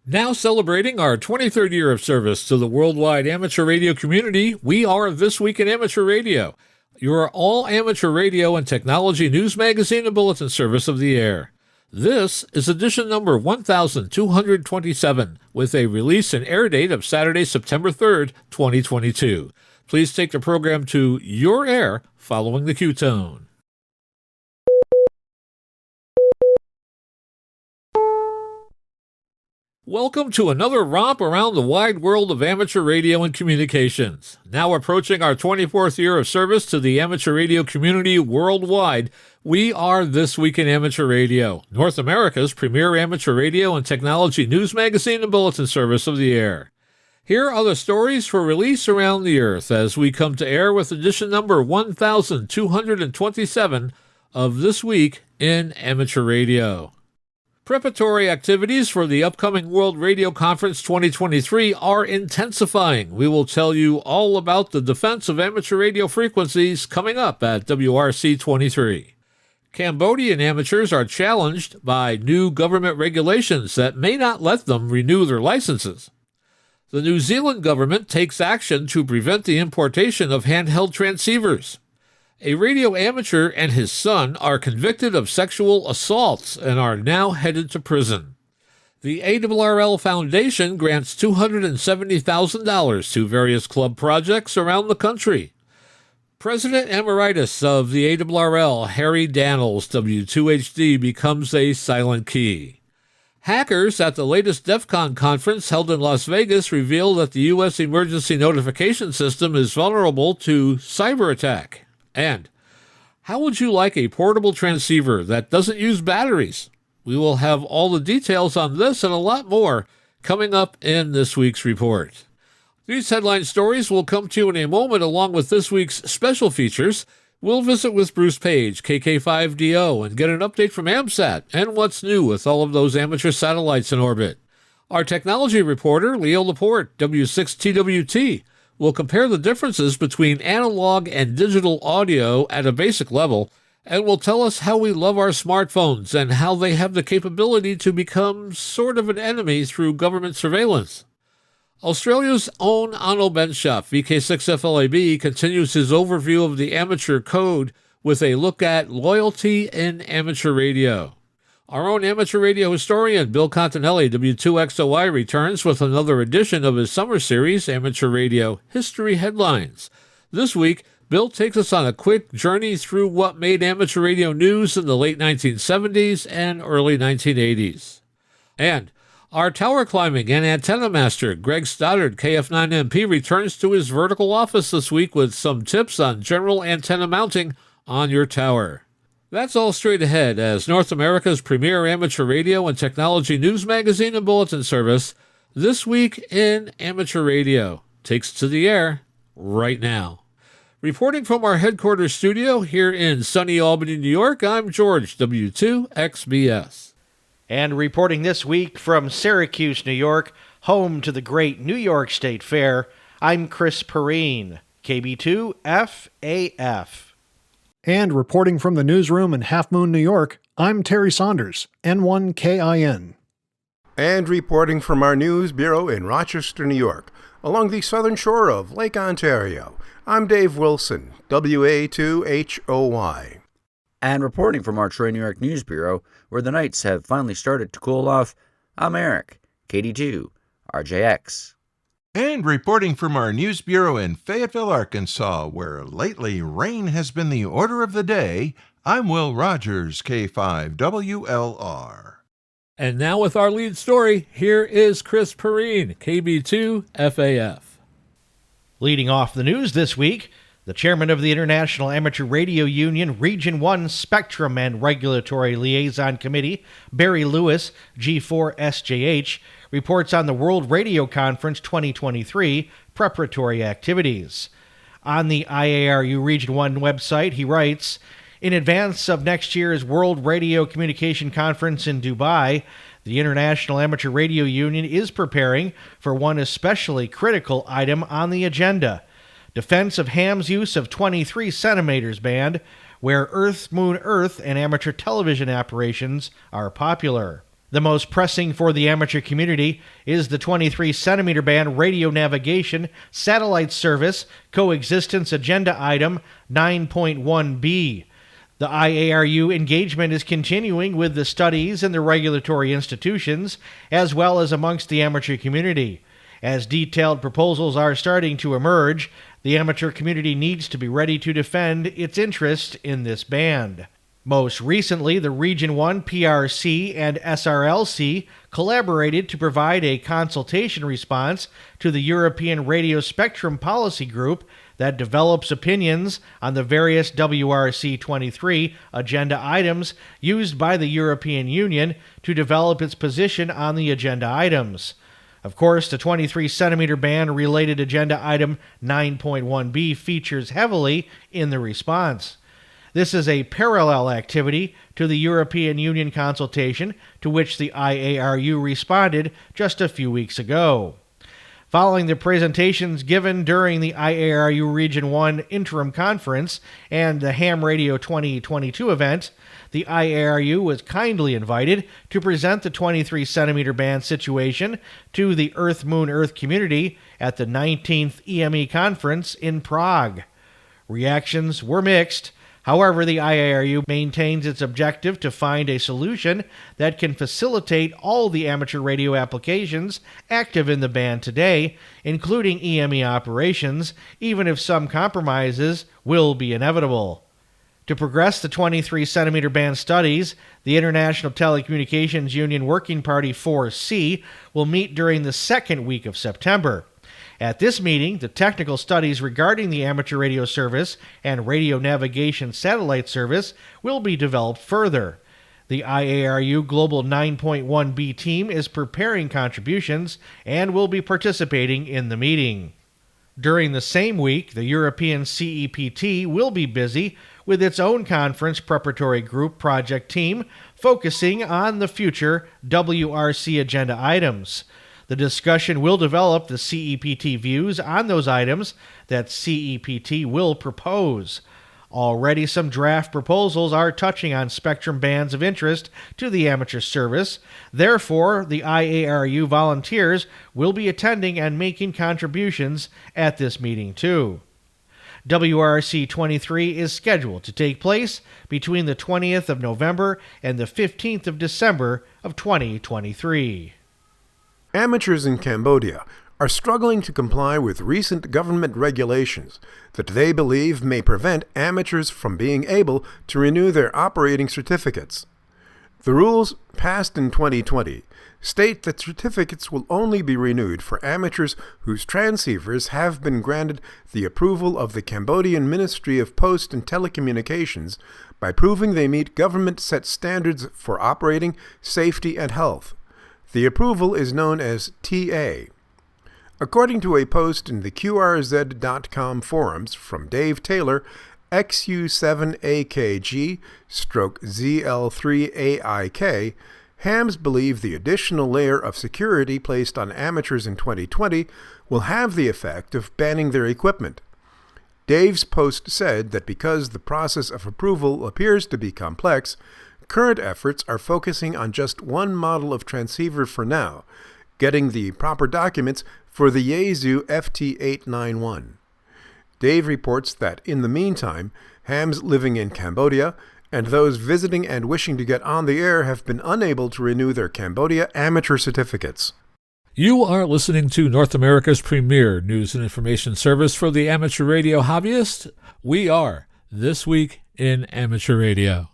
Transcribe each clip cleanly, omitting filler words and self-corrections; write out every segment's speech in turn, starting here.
Now celebrating our 23rd year of service to the worldwide amateur radio community, we are This Week in Amateur Radio, your all-amateur radio and technology news magazine and bulletin service of the air. This is edition number 1227, with a release and air date of Saturday, September 3rd, 2022. Please take the program to your air following the cue tone. Welcome to another romp around the wide world of amateur radio and communications. Now approaching our 24th year of service to the amateur radio community worldwide, we are This Week in Amateur Radio, North America's premier amateur radio and technology news magazine and bulletin service of the air. Here are the stories for release around the earth as we come to air with edition number 1227 of This Week in Amateur Radio. Preparatory activities for the upcoming World Radio Conference 2023 are intensifying. We will tell you all about the defense of amateur radio frequencies coming up at WRC 23. Cambodian amateurs are challenged by new government regulations that may not let them renew their licenses. The New Zealand government takes action to prevent the importation of handheld transceivers. A radio amateur and his son are convicted of sexual assaults and are now headed to prison. The ARRL Foundation grants $270,000 to various club projects around the country. President Emeritus of the ARRL, Harry Dannals, W2HD, becomes a silent key. Hackers at the latest DEF CON conference held in Las Vegas revealed that the U.S. emergency notification system is vulnerable to cyber attack. And how would you like a portable transceiver that doesn't use batteries? We will have all the details on this and a lot more coming up in this week's report. These headline stories will come to you in a moment along with this week's special features. We'll visit with Bruce Page, KK5DO, and get an update from AMSAT and what's new with all of those amateur satellites in orbit. Our technology reporter, Leo Laporte, W6TWT, will compare the differences between analog and digital audio at a basic level, and will tell us how we love our smartphones and how they have the capability to become sort of an enemy through government surveillance. Australia's own Onno Benschop, VK6FLAB, continues his overview of the amateur code with a look at loyalty in amateur radio. Our own amateur radio historian, Bill Continelli, W2XOI, returns with another edition of his summer series, Amateur Radio History Headlines. This week, Bill takes us on a quick journey through what made amateur radio news in the late 1970s and early 1980s. And our tower climbing and antenna master, Greg Stoddard, KF9MP, returns to his vertical office this week with some tips on general antenna mounting on your tower. That's all straight ahead as North America's premier amateur radio and technology news magazine and bulletin service, This Week in Amateur Radio, takes to the air right now. Reporting from our headquarters studio here in sunny Albany, New York, I'm George, W2XBS. And reporting this week from Syracuse, New York, home to the great New York State Fair, I'm Chris Perrine, KB2FAF. And reporting from the newsroom in Half Moon, New York, I'm Terry Saunders, N1KIN. And reporting from our news bureau in Rochester, New York, along the southern shore of Lake Ontario, I'm Dave Wilson, WA2HOY. And reporting from our Troy, New York news bureau, where the nights have finally started to cool off, I'm Eric, KD2RJX. And reporting from our news bureau in Fayetteville, Arkansas, where lately rain has been the order of the day, I'm Will Rogers, K5WLR. And now with our lead story, here is Chris Perrine, KB2FAF. Leading off the news this week, the chairman of the International Amateur Radio Union Region 1 Spectrum and Regulatory Liaison Committee, Barry Lewis, G4SJH, reports on the World Radio Conference 2023 preparatory activities. On the IARU Region 1 website, he writes, in advance of next year's World Radio Communication Conference in Dubai, the International Amateur Radio Union is preparing for one especially critical item on the agenda, defense of ham's use of 23 centimeters band, where Earth, Moon, Earth, and amateur television operations are popular. The most pressing for the amateur community is the 23-centimeter band radio navigation satellite service coexistence agenda item 9.1b. The IARU engagement is continuing with the studies and the regulatory institutions, as well as amongst the amateur community. As detailed proposals are starting to emerge, the amateur community needs to be ready to defend its interest in this band. Most recently, the Region 1 PRC and SRLC collaborated to provide a consultation response to the European Radio Spectrum Policy Group that develops opinions on the various WRC-23 agenda items used by the European Union to develop its position on the agenda items. Of course, the 23-centimeter band related agenda item 9.1b features heavily in the response. This is a parallel activity to the European Union consultation to which the IARU responded just a few weeks ago. Following the presentations given during the IARU Region 1 Interim Conference and the Ham Radio 2022 event, the IARU was kindly invited to present the 23-centimeter band situation to the Earth-Moon-Earth community at the 19th EME Conference in Prague. Reactions were mixed. However, the IARU maintains its objective to find a solution that can facilitate all the amateur radio applications active in the band today, including EME operations, even if some compromises will be inevitable. To progress the 23-centimeter band studies, the International Telecommunications Union Working Party 4C will meet during the second week of September. At this meeting, the technical studies regarding the amateur radio service and radio navigation satellite service will be developed further. The IARU Global 9.1b team is preparing contributions and will be participating in the meeting. During the same week, the European CEPT will be busy with its own conference preparatory group project team focusing on the future WRC agenda items. The discussion will develop the CEPT views on those items that CEPT will propose. Already some draft proposals are touching on spectrum bands of interest to the amateur service. Therefore, the IARU volunteers will be attending and making contributions at this meeting too. WRC 23 is scheduled to take place between the 20th of November and the 15th of December of 2023. Amateurs in Cambodia are struggling to comply with recent government regulations that they believe may prevent amateurs from being able to renew their operating certificates. The rules, passed in 2020, state that certificates will only be renewed for amateurs whose transceivers have been granted the approval of the Cambodian Ministry of Post and Telecommunications by proving they meet government-set standards for operating, safety, and health. The approval is known as TA. According to a post in the QRZ.com forums from Dave Taylor, XU7AKG/ZL3AIK, hams believe the additional layer of security placed on amateurs in 2020 will have the effect of banning their equipment. Dave's post said that because the process of approval appears to be complex, current efforts are focusing on just one model of transceiver for now, getting the proper documents for the Yaesu FT891. Dave reports that in the meantime, hams living in Cambodia and those visiting and wishing to get on the air have been unable to renew their Cambodia amateur certificates. You are listening to North America's premier news and information service for the amateur radio hobbyist. We are This Week in Amateur Radio.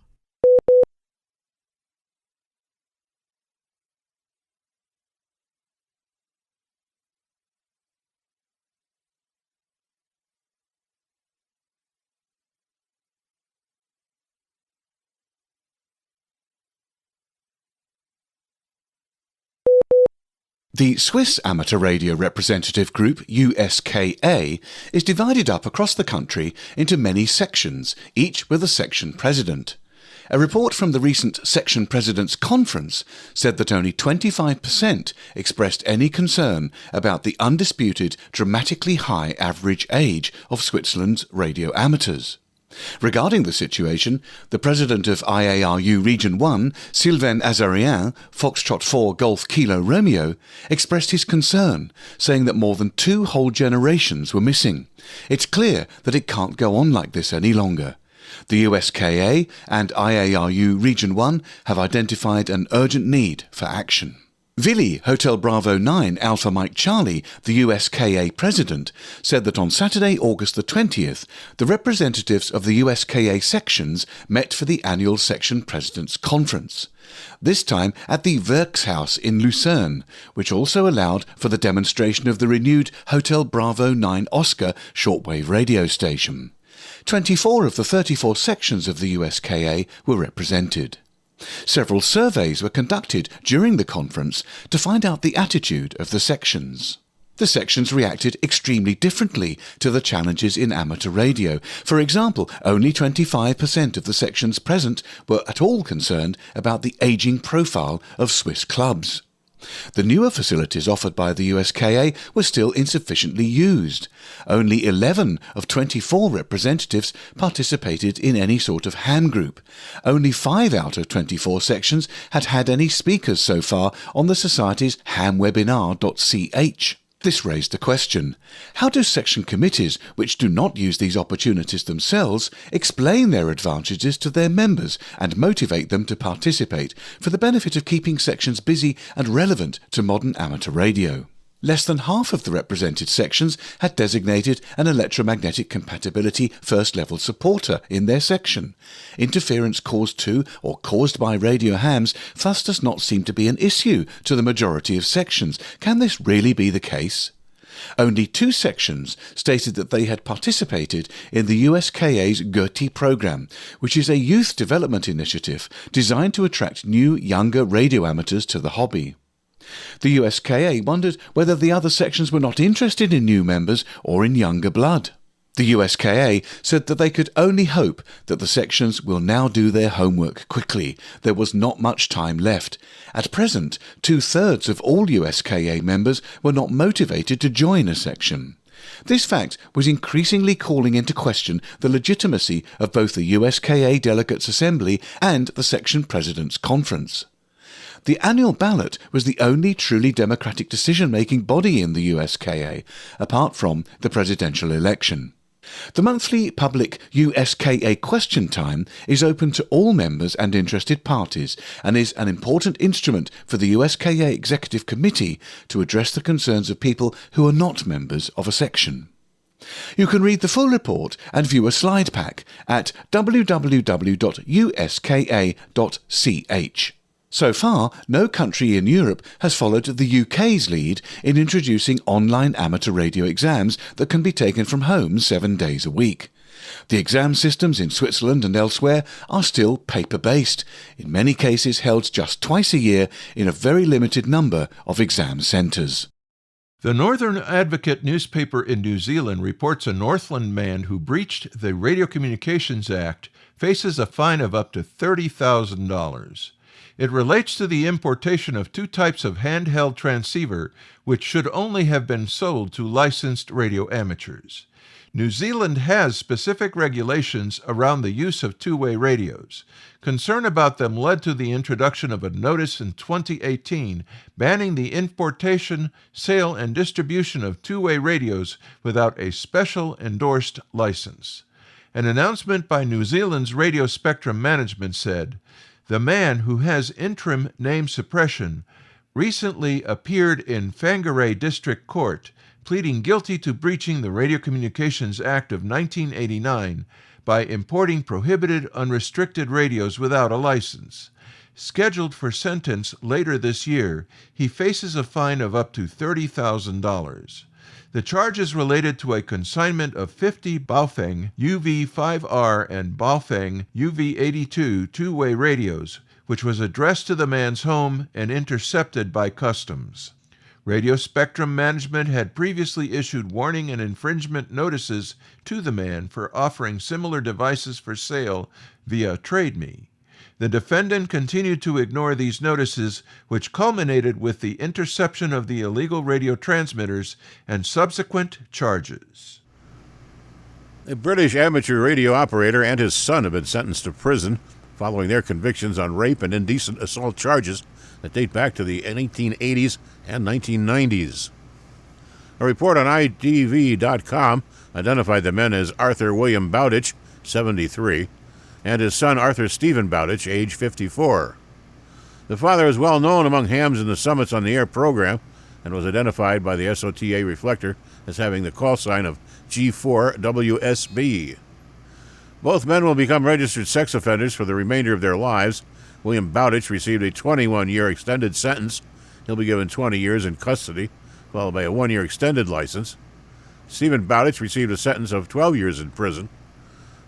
The Swiss Amateur Radio Representative Group, USKA, is divided up across the country into many sections, each with a section president. A report from the recent Section Presidents' Conference said that only 25% expressed any concern about the undisputed, dramatically high average age of Switzerland's radio amateurs. Regarding the situation, the president of IARU Region 1, Sylvain Azarien, Foxtrot 4 Golf Kilo Romeo, expressed his concern, saying that more than 2 whole generations were missing. It's clear that it can't go on like this any longer. The USKA and IARU Region 1 have identified an urgent need for action. Vili, Hotel Bravo 9 Alpha Mike Charlie, the USKA president, said that on Saturday, August the 20th, the representatives of the USKA sections met for the annual section presidents' conference. This time at the Werkshaus in Lucerne, which also allowed for the demonstration of the renewed Hotel Bravo 9 Oscar shortwave radio station. 24 of the 34 sections of the USKA were represented. Several surveys were conducted during the conference to find out the attitude of the sections. The sections reacted extremely differently to the challenges in amateur radio. For example, only 25% of the sections present were at all concerned about the ageing profile of Swiss clubs. The newer facilities offered by the USKA were still insufficiently used. Only 11 of 24 representatives participated in any sort of hand group. Only 5 out of 24 sections had had any speakers so far on the Society's hamwebinar.ch. This raised the question, how do section committees, which do not use these opportunities themselves, explain their advantages to their members and motivate them to participate for the benefit of keeping sections busy and relevant to modern amateur radio? Less than half of the represented sections had designated an electromagnetic compatibility first-level supporter in their section. Interference caused to or caused by radio hams thus does not seem to be an issue to the majority of sections. Can this really be the case? Only 2 sections stated that they had participated in the USKA's Goethe program, which is a youth development initiative designed to attract new, younger radio amateurs to the hobby. The USKA wondered whether the other sections were not interested in new members or in younger blood. The USKA said that they could only hope that the sections will now do their homework quickly. There was not much time left. At present, 2/3 of all USKA members were not motivated to join a section. This fact was increasingly calling into question the legitimacy of both the USKA Delegates Assembly and the Section Presidents' Conference. The annual ballot was the only truly democratic decision-making body in the USKA, apart from the presidential election. The monthly public USKA question time is open to all members and interested parties and is an important instrument for the USKA Executive Committee to address the concerns of people who are not members of a section. You can read the full report and view a slide pack at www.uska.ch. So far, no country in Europe has followed the UK's lead in introducing online amateur radio exams that can be taken from home 7 days a week. The exam systems in Switzerland and elsewhere are still paper-based, in many cases held just twice a year in a very limited number of exam centres. The Northern Advocate newspaper in New Zealand reports a Northland man who breached the Radio Communications Act faces a fine of up to $30,000. It relates to the importation of 2 types of handheld transceiver, which should only have been sold to licensed radio amateurs. New Zealand has specific regulations around the use of two-way radios. Concern about them led to the introduction of a notice in 2018 banning the importation, sale, and distribution of two-way radios without a special endorsed license. An announcement by New Zealand's Radio Spectrum Management said, "The man who has interim name suppression recently appeared in Whangarei District Court, pleading guilty to breaching the Radio Communications Act of 1989 by importing prohibited unrestricted radios without a license. Scheduled for sentence later this year, he faces a fine of up to $30,000. The charge is related to a consignment of 50 Baofeng UV5R and Baofeng UV82 two-way radios, which was addressed to the man's home and intercepted by customs. Radio Spectrum Management had previously issued warning and infringement notices to the man for offering similar devices for sale via TradeMe. The defendant continued to ignore these notices, which culminated with the interception of the illegal radio transmitters and subsequent charges." A British amateur radio operator and his son have been sentenced to prison following their convictions on rape and indecent assault charges that date back to the 1980s and 1990s. A report on ITV.com identified the men as Arthur William Bowditch, 73, and his son Arthur Stephen Bowditch, age 54. The father is well known among hams in the Summits on the Air program and was identified by the SOTA reflector as having the call sign of G4WSB. Both men will become registered sex offenders for the remainder of their lives. William Bowditch received a 21-year extended sentence. He'll be given 20 years in custody, followed by a 1-year extended license. Stephen Bowditch received a sentence of 12 years in prison.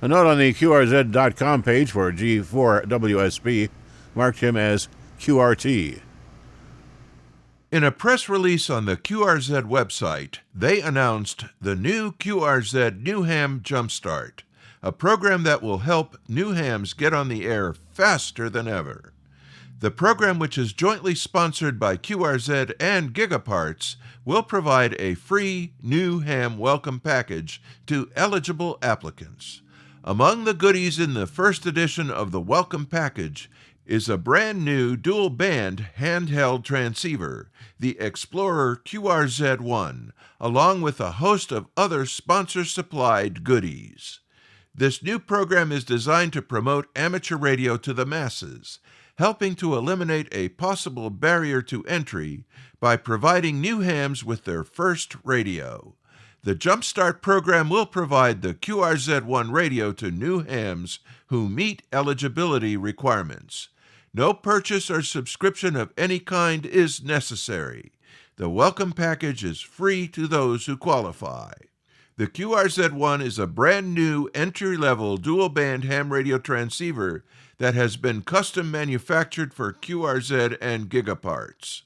A note on the QRZ.com page for G4WSB marked him as QRT. In a press release on the QRZ website, they announced the new QRZ New Ham Jumpstart, a program that will help new hams get on the air faster than ever. The program, which is jointly sponsored by QRZ and GigaHertz, will provide a free new ham welcome package to eligible applicants. Among the goodies in the first edition of the welcome package is a brand new dual-band handheld transceiver, the Explorer QRZ-1, along with a host of other sponsor-supplied goodies. This new program is designed to promote amateur radio to the masses, helping to eliminate a possible barrier to entry by providing new hams with their first radio. The Jumpstart program will provide the QRZ-1 radio to new hams who meet eligibility requirements. No purchase or subscription of any kind is necessary. The welcome package is free to those who qualify. The QRZ-1 is a brand new entry-level dual-band ham radio transceiver that has been custom manufactured for QRZ and GigaHertz.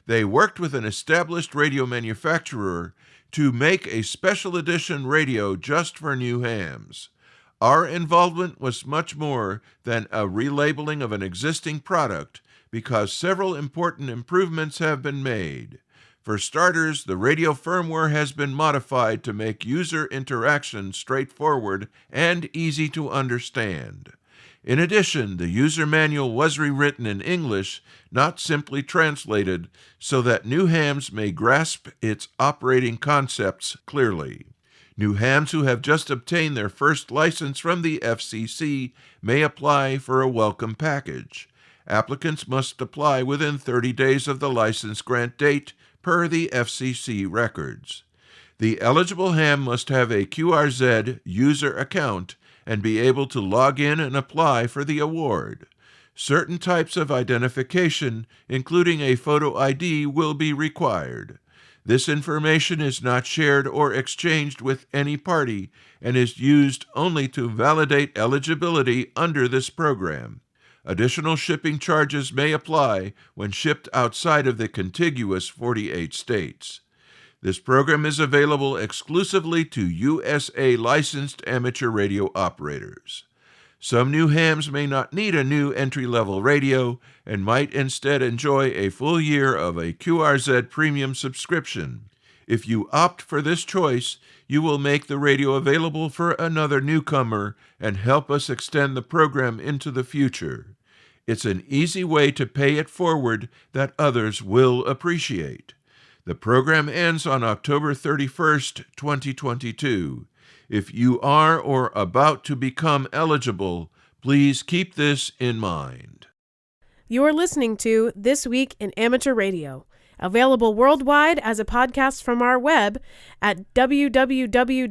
They worked with an established radio manufacturer to make a special edition radio just for new hams. Our involvement was much more than a relabeling of an existing product because several important improvements have been made. For starters, the radio firmware has been modified to make user interaction straightforward and easy to understand. In addition, the user manual was rewritten in English, not simply translated, so that new hams may grasp its operating concepts clearly. New hams who have just obtained their first license from the FCC may apply for a welcome package. Applicants must apply within 30 days of the license grant date per the FCC records. The eligible ham must have a QRZ user account and be able to log in and apply for the award. Certain types of identification, including a photo ID, will be required. This information is not shared or exchanged with any party and is used only to validate eligibility under this program. Additional shipping charges may apply when shipped outside of the contiguous 48 states. This program is available exclusively to USA licensed amateur radio operators. Some new hams may not need a new entry-level radio and might instead enjoy a full year of a QRZ premium subscription. If you opt for this choice, you will make the radio available for another newcomer and help us extend the program into the future. It's an easy way to pay it forward that others will appreciate. The program ends on October 31st, 2022. If you are or about to become eligible, please keep this in mind. You're listening to This Week in Amateur Radio, available worldwide as a podcast from our web at www.twiar.net.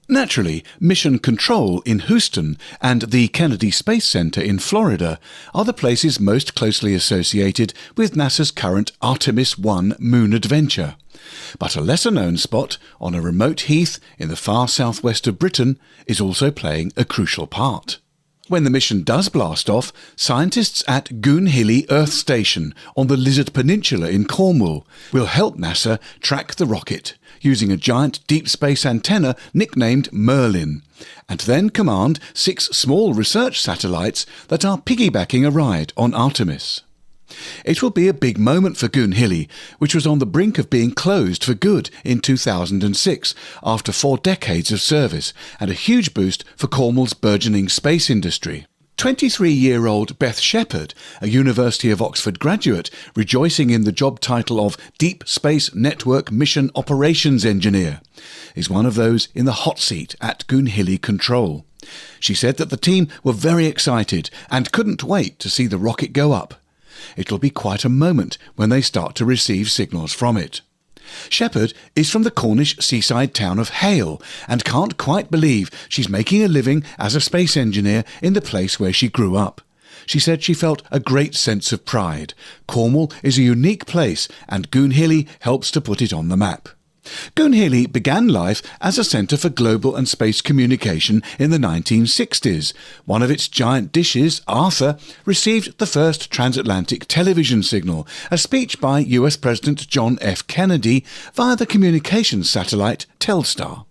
Naturally, Mission Control in Houston and the Kennedy Space Center in Florida are the places most closely associated with NASA's current Artemis 1 moon adventure. But a lesser-known spot on a remote heath in the far southwest of Britain is also playing a crucial part. When the mission does blast off, scientists at Goonhilly Earth Station on the Lizard Peninsula in Cornwall will help NASA track the rocket using a giant deep space antenna nicknamed Merlin, and then command 6 small research satellites that are piggybacking a ride on Artemis. It will be a big moment for Goonhilly, which was on the brink of being closed for good in 2006 after 4 decades of service, and a huge boost for Cornwall's burgeoning space industry. 23-year-old Beth Shepherd, a University of Oxford graduate, rejoicing in the job title of Deep Space Network Mission Operations Engineer, is one of those in the hot seat at Goonhilly Control. She said that the team were very excited and couldn't wait to see the rocket go up. It'll be quite a moment when they start to receive signals from it. Shepherd is from the Cornish seaside town of Hale and can't quite believe she's making a living as a space engineer in the place where she grew up. She said she felt a great sense of pride. Cornwall is a unique place and Goonhilly helps to put it on the map. Goonhilly began life as a centre for global and space communication in the 1960s. One of its giant dishes, Arthur, received the first transatlantic television signal, a speech by US President John F. Kennedy via the communications satellite Telstar.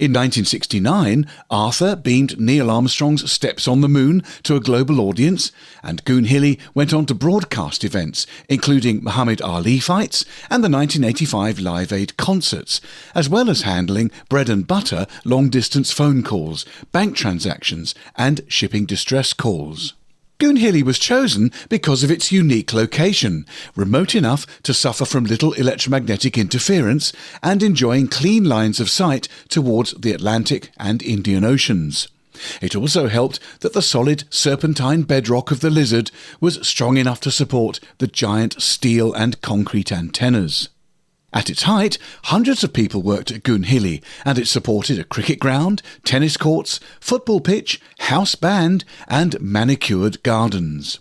In 1969, Arthur beamed Neil Armstrong's Steps on the Moon to a global audience, and Goonhilly went on to broadcast events, including Muhammad Ali fights and the 1985 Live Aid concerts, as well as handling bread and butter long-distance phone calls, bank transactions, and shipping distress calls. Goonhilly was chosen because of its unique location, remote enough to suffer from little electromagnetic interference and enjoying clean lines of sight towards the Atlantic and Indian Oceans. It also helped that the solid serpentine bedrock of the Lizard was strong enough to support the giant steel and concrete antennas. At its height, hundreds of people worked at Goonhilly, and it supported a cricket ground, tennis courts, football pitch, house band, and manicured gardens.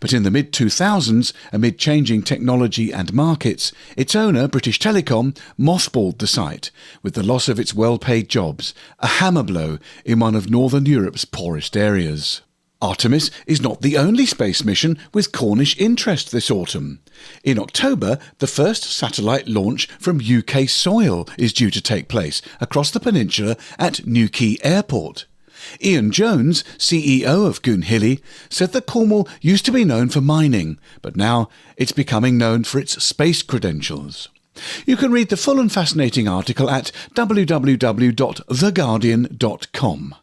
But in the mid-2000s, amid changing technology and markets, its owner, British Telecom, mothballed the site, with the loss of its well-paid jobs, a hammer blow in one of Northern Europe's poorest areas. Artemis is not the only space mission with Cornish interest this autumn. In October, the first satellite launch from UK soil is due to take place across the peninsula at Newquay Airport. Ian Jones, CEO of Goonhilly, said that Cornwall used to be known for mining, but now it's becoming known for its space credentials. You can read the full and fascinating article at www.theguardian.com.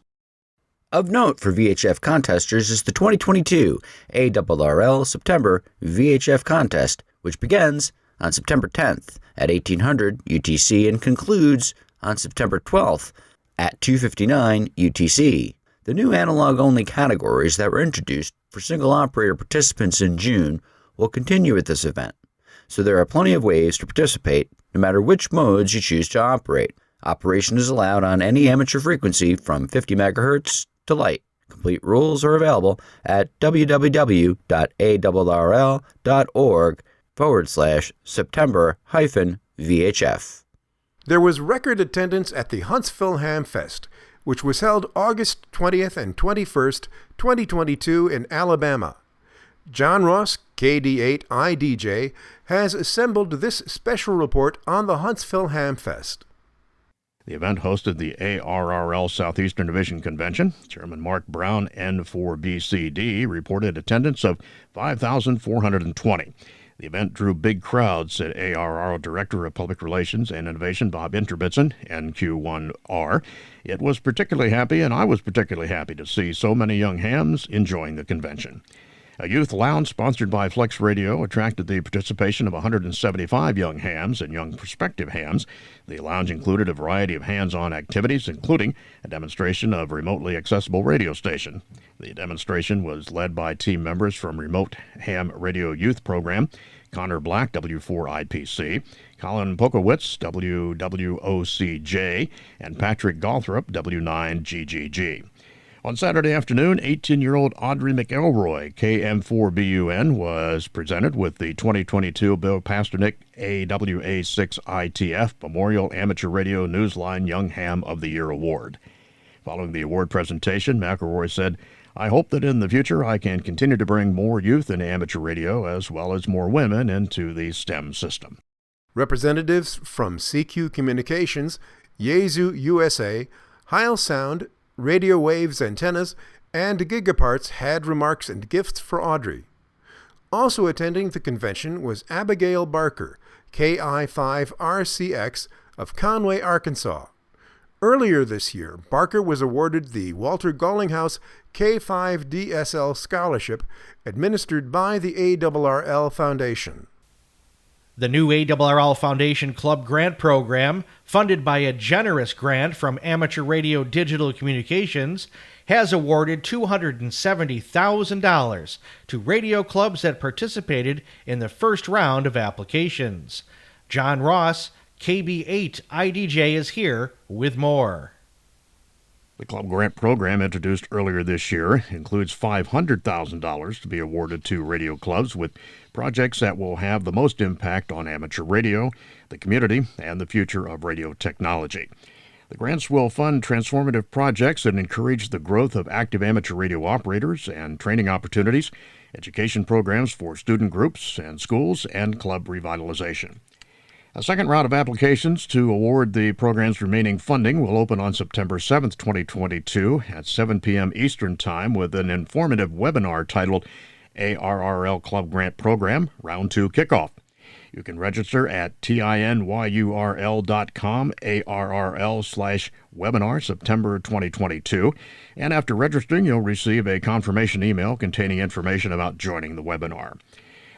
Of note for VHF contesters is the 2022 ARRL September VHF contest, which begins on September 10th at 1800 UTC and concludes on September 12th at 2:59 UTC. The new analog-only categories that were introduced for single-operator participants in June will continue at this event, so there are plenty of ways to participate no matter which modes you choose to operate. Operation is allowed on any amateur frequency from 50 MHz to light. Complete rules are available at www.awrl.org/September-VHF. There was record attendance at the Huntsville Ham Fest, which was held August 20th and 21st, 2022 in Alabama. John Ross, KD8IDJ, has assembled this special report on the Huntsville Ham Fest. The event hosted the ARRL Southeastern Division Convention. Chairman Mark Brown, N4BCD, reported attendance of 5,420. The event drew big crowds, said ARRL Director of Public Relations and Innovation Bob Interbitson, NQ1R. It was particularly happy, and I was particularly happy to see so many young hams enjoying the convention. A youth lounge sponsored by Flex Radio attracted the participation of 175 young hams and young prospective hams. The lounge included a variety of hands-on activities, including a demonstration of a remotely accessible radio station. The demonstration was led by team members from Remote Ham Radio Youth Program, Connor Black, W4IPC, Colin Pokowitz, WWOCJ, and Patrick Galthrop, W9GGG. On Saturday afternoon, 18-year-old Audrey McElroy, KM4BUN, was presented with the 2022 Bill Pasternak AWA6ITF Memorial Amateur Radio Newsline Young Ham of the Year Award. Following the award presentation, McElroy said, I hope that in the future I can continue to bring more youth into amateur radio as well as more women into the STEM system. Representatives from CQ Communications, Yaesu USA, Heil Sound, Radio Waves Antennas, and GigaHertz had remarks and gifts for Audrey. Also attending the convention was Abigail Barker, KI5RCX of Conway, Arkansas. Earlier this year, Barker was awarded the Walter Gollinghouse K5DSL Scholarship administered by the ARRL Foundation. The new ARRL Foundation Club Grant Program, funded by a generous grant from Amateur Radio Digital Communications, has awarded $270,000 to radio clubs that participated in the first round of applications. John Ross, KB8 IDJ, is here with more. The Club Grant Program, introduced earlier this year, includes $500,000 to be awarded to radio clubs with projects that will have the most impact on amateur radio, the community, and the future of radio technology. The grants will fund transformative projects that encourage the growth of active amateur radio operators and training opportunities, education programs for student groups and schools, and club revitalization. A second round of applications to award the program's remaining funding will open on September 7, 2022 at 7 p.m. Eastern Time with an informative webinar titled ARRL Club Grant Program Round 2 Kickoff. You can register at tinyurl.com ARRL/webinar September 2022, and after registering you'll receive a confirmation email containing information about joining the webinar.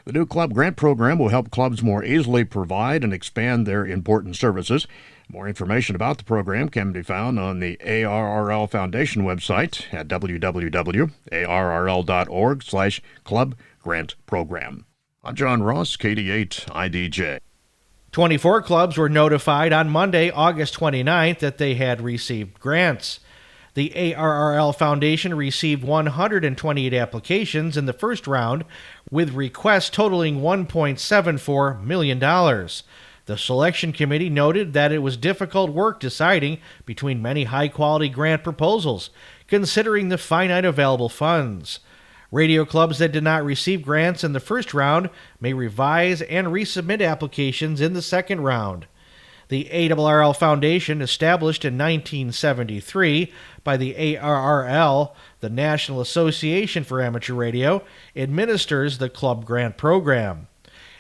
The new Club Grant Program will help clubs more easily provide and expand their important services. More information about the program can be found on the ARRL Foundation website at www.arrl.org/Club Grant Program. I'm John Ross, KD8 IDJ. 24 clubs were notified on Monday, August 29th, that they had received grants. The ARRL Foundation received 128 applications in the first round, with requests totaling $1.74 million. The selection committee noted that it was difficult work deciding between many high-quality grant proposals, considering the finite available funds. Radio clubs that did not receive grants in the first round may revise and resubmit applications in the second round. The ARRL Foundation, established in 1973 by the ARRL, the National Association for Amateur Radio, administers the Club Grant Program.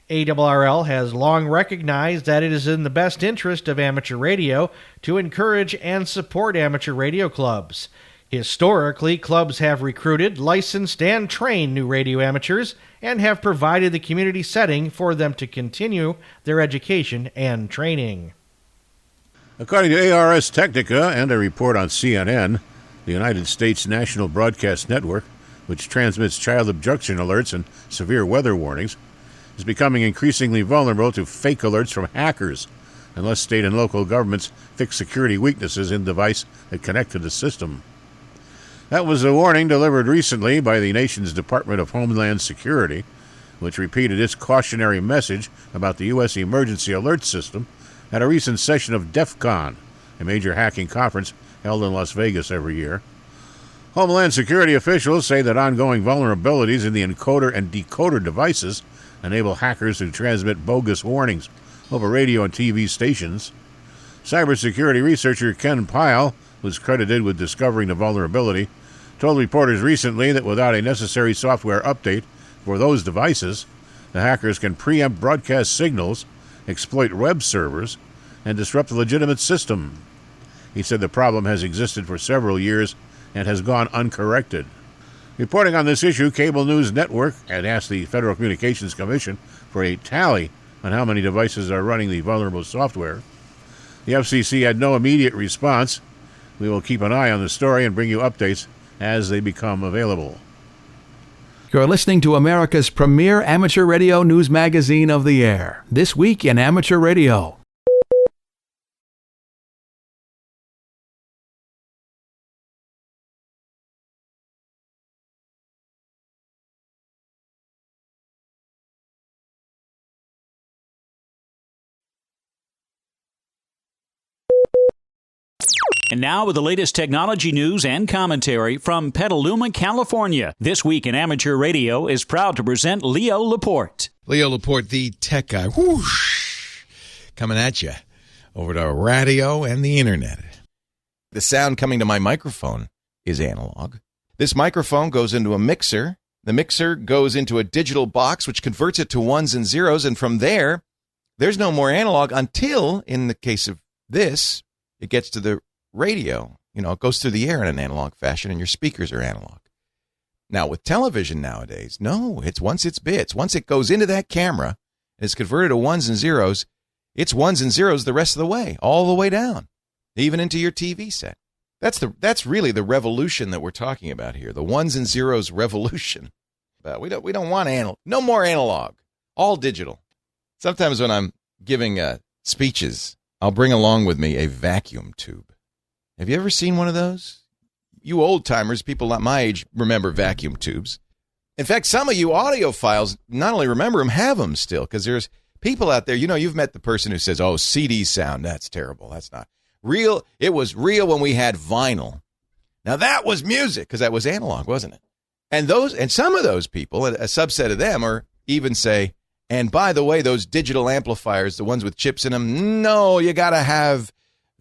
ARRL has long recognized that it is in the best interest of amateur radio to encourage and support amateur radio clubs. Historically, clubs have recruited, licensed, and trained new radio amateurs and have provided the community setting for them to continue their education and training. According to ARS Technica and a report on CNN, the United States National Broadcast Network, which transmits child abduction alerts and severe weather warnings, is becoming increasingly vulnerable to fake alerts from hackers unless state and local governments fix security weaknesses in devices that connect to the system. That was a warning delivered recently by the nation's Department of Homeland Security, which repeated its cautionary message about the U.S. Emergency Alert System at a recent session of DEF CON, a major hacking conference held in Las Vegas every year. Homeland Security officials say that ongoing vulnerabilities in the encoder and decoder devices enable hackers to transmit bogus warnings over radio and TV stations. Cybersecurity researcher Ken Pyle, who's credited with discovering the vulnerability, told reporters recently that without a necessary software update for those devices, the hackers can preempt broadcast signals, exploit web servers, and disrupt the legitimate system. He said the problem has existed for several years and has gone uncorrected. Reporting on this issue, Cable News Network had asked the Federal Communications Commission for a tally on how many devices are running the vulnerable software. The FCC had no immediate response. We will keep an eye on the story and bring you updates as they become available. You're listening to America's premier amateur radio news magazine of the air, This Week in Amateur Radio. And now with the latest technology news and commentary from Petaluma, California. This Week in Amateur Radio is proud to present Leo Laporte. Leo Laporte, the tech guy, whoosh, coming at you over the radio and the internet. The sound coming to my microphone is analog. This microphone goes into a mixer. The mixer goes into a digital box, which converts it to ones and zeros. And from there, there's no more analog until, in the case of this, it gets to the radio. You know, it goes through the air in an analog fashion, and your speakers are analog. Now, with television nowadays, no, once it's bits. Once it goes into that camera and it's converted to ones and zeros, it's ones and zeros the rest of the way, all the way down, even into your TV set. That's really the revolution that we're talking about here, the ones and zeros revolution. But we don't want no more analog, all digital. Sometimes when I'm giving speeches, I'll bring along with me a vacuum tube. Have you ever seen one of those? You old-timers, people at my age, remember vacuum tubes. In fact, some of you audiophiles not only remember them, have them still, because there's people out there, you know, you've met the person who says, oh, CD sound, that's terrible, that's not real. It was real when we had vinyl. Now, that was music, because that was analog, wasn't it? And some of those people, a subset of them, are even say, and by the way, those digital amplifiers, the ones with chips in them, no, you got to have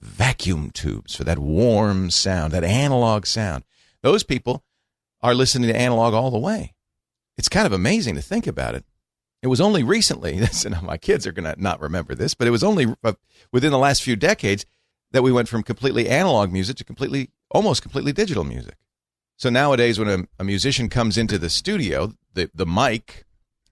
vacuum tubes for that warm sound, that analog sound. Those people are listening to analog all the way. It's kind of amazing to think about it. It was only recently, my kids are going to not remember this, but it was only within the last few decades that we went from completely analog music to almost completely digital music. So nowadays when a musician comes into the studio, the mic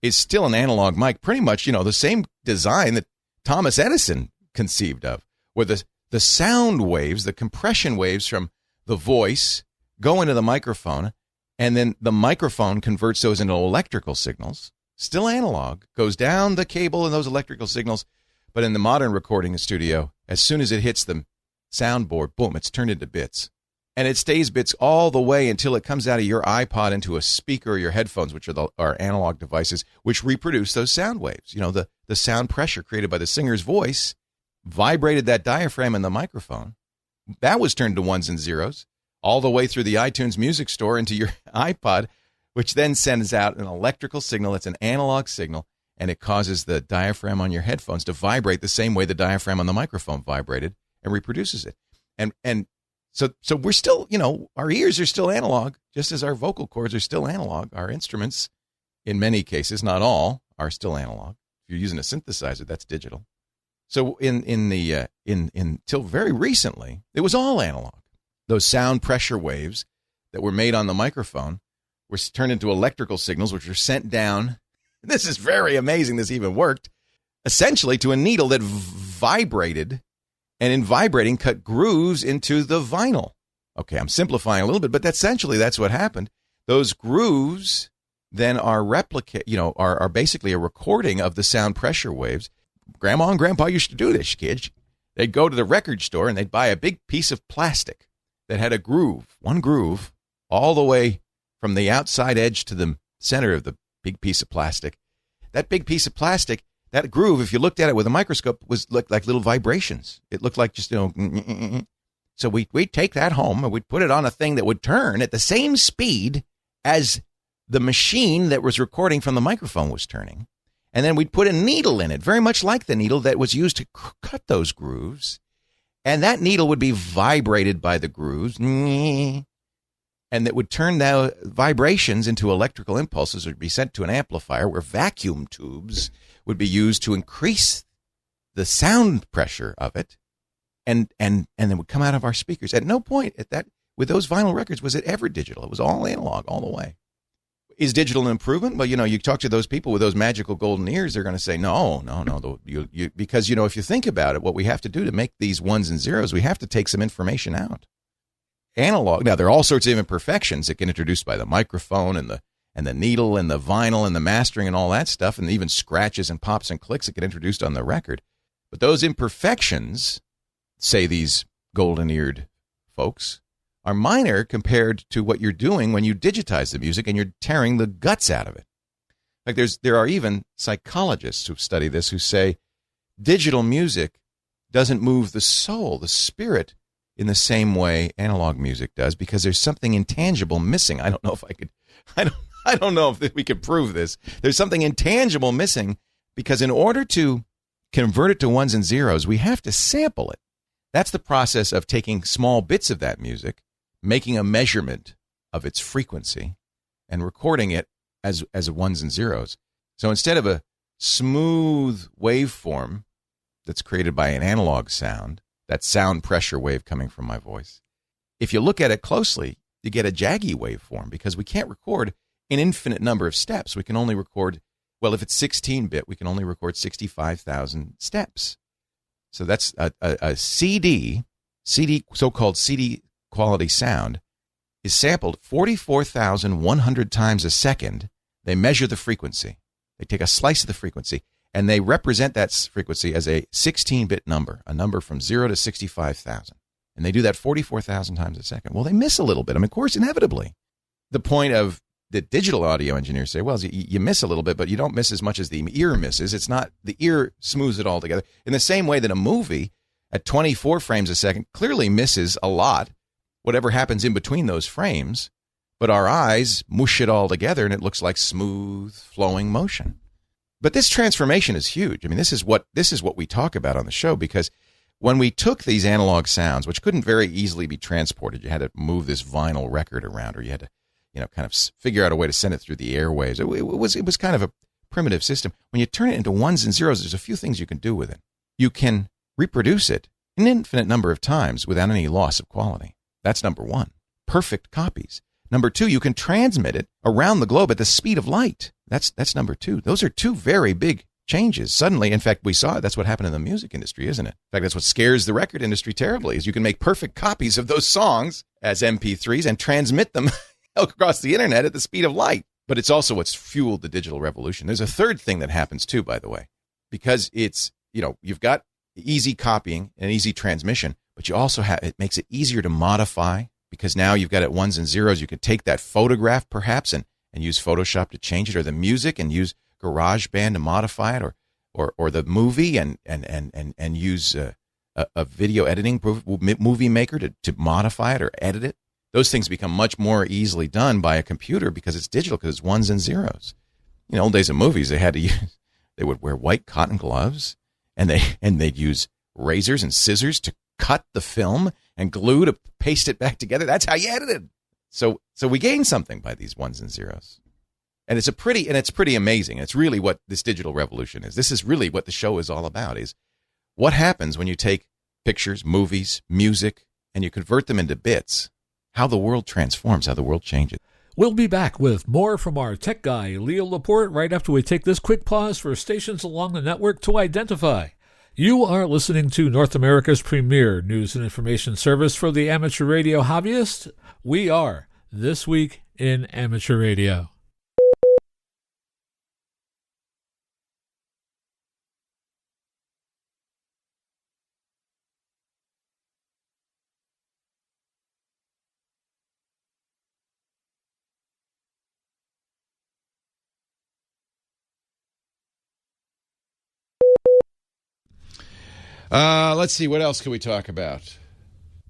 is still an analog mic, pretty much, you know, the same design that Thomas Edison conceived of, where the sound waves, the compression waves from the voice go into the microphone, and then the microphone converts those into electrical signals, still analog, goes down the cable in those electrical signals, but in the modern recording studio, as soon as it hits the soundboard, boom, it's turned into bits. And it stays bits all the way until it comes out of your iPod into a speaker or your headphones, which are analog devices, which reproduce those sound waves. You know, the sound pressure created by the singer's voice vibrated that diaphragm in the microphone. That was turned to ones and zeros all the way through the iTunes Music Store into your iPod, which then sends out an electrical signal. It's an analog signal, and it causes the diaphragm on your headphones to vibrate the same way the diaphragm on the microphone vibrated and reproduces it. And so we're still, you know, our ears are still analog, just as our vocal cords are still analog. Our instruments, in many cases, not all, are still analog. If you're using a synthesizer, that's digital. So until very recently, it was all analog. Those sound pressure waves that were made on the microphone were turned into electrical signals, which were sent down. This is very amazing this even worked. Essentially to a needle that vibrated, and in vibrating cut grooves into the vinyl. Okay, I'm simplifying a little bit, but essentially that's what happened. Those grooves then are are basically a recording of the sound pressure waves. Grandma and Grandpa used to do this, kids. They'd go to the record store and they'd buy a big piece of plastic that had a groove, one groove, all the way from the outside edge to the center of the big piece of plastic. That big piece of plastic, that groove, if you looked at it with a microscope, looked like little vibrations. It looked like just, So we'd take that home and we'd put it on a thing that would turn at the same speed as the machine that was recording from the microphone was turning. And then we'd put a needle in it, very much like the needle that was used to cut those grooves. And that needle would be vibrated by the grooves. And that would turn the vibrations into electrical impulses or be sent to an amplifier where vacuum tubes would be used to increase the sound pressure of it. And then would come out of our speakers. At no point with those vinyl records was it ever digital. It was all analog all the way. Is digital an improvement? Well, you talk to those people with those magical golden ears, they're going to say, no. Because, if you think about it, what we have to do to make these ones and zeros, we have to take some information out. Analog. Now, there are all sorts of imperfections that get introduced by the microphone and the needle and the vinyl and the mastering and all that stuff, and even scratches and pops and clicks that get introduced on the record. But those imperfections, say these golden-eared folks, are minor compared to what you're doing when you digitize the music and you're tearing the guts out of it. Like there are even psychologists who study this who say digital music doesn't move the soul, the spirit in the same way analog music does, because there's something intangible missing. I don't know if I don't know if we could prove this. There's something intangible missing, because in order to convert it to ones and zeros, we have to sample it. That's the process of taking small bits of that music, making a measurement of its frequency, and recording it as ones and zeros. So instead of a smooth waveform that's created by an analog sound, that sound pressure wave coming from my voice, if you look at it closely, you get a jaggy waveform, because we can't record an infinite number of steps. We can only record, well, if it's 16-bit, we can only record 65,000 steps. So that's a CD, so-called CD quality sound, is sampled 44,100 times a second. They measure the frequency. They take a slice of the frequency, and they represent that frequency as a 16-bit number, a number from 0 to 65,000. And they do that 44,000 times a second. Well, they miss a little bit. I mean, of course, inevitably. The point of the digital audio engineers say, well, you miss a little bit, but you don't miss as much as the ear misses. It's not, the ear smooths it all together. In the same way that a movie at 24 frames a second clearly misses a lot, whatever happens in between those frames, but our eyes mush it all together and it looks like smooth flowing motion. But this transformation is huge. I mean, this is what we talk about on the show, because when we took these analog sounds, which couldn't very easily be transported, you had to move this vinyl record around, or you had to, kind of figure out a way to send it through the airwaves. It was kind of a primitive system. When you turn it into ones and zeros, there's a few things you can do with it. You can reproduce it an infinite number of times without any loss of quality. That's number one. Perfect copies. Number two, you can transmit it around the globe at the speed of light. That's number two. Those are two very big changes. Suddenly, in fact, we saw it. That's what happened in the music industry, isn't it? In fact, that's what scares the record industry terribly, is you can make perfect copies of those songs as MP3s and transmit them across the internet at the speed of light. But it's also what's fueled the digital revolution. There's a third thing that happens too, by the way, because it's, you've got easy copying and easy transmission, but you also have, it makes it easier to modify, because now you've got it ones and zeros. You could take that photograph perhaps and use Photoshop to change it, or the music and use GarageBand to modify it, or the movie and use a video editing movie maker to modify it or edit it. Those things become much more easily done by a computer because it's digital, because it's ones and zeros. In old days of movies, they would wear white cotton gloves, and they'd use razors and scissors to cut the film and glue to paste it back together. That's how you edited. So we gain something by these ones and zeros. And it's pretty amazing. It's really what this digital revolution is. This is really what the show is all about, is what happens when you take pictures, movies, music, and you convert them into bits, how the world transforms, how the world changes. We'll be back with more from our tech guy, Leo Laporte, right after we take this quick pause for stations along the network to identify. You are listening to North America's premier news and information service for the amateur radio hobbyist. We are This Week in Amateur Radio. Let's see, what else can we talk about?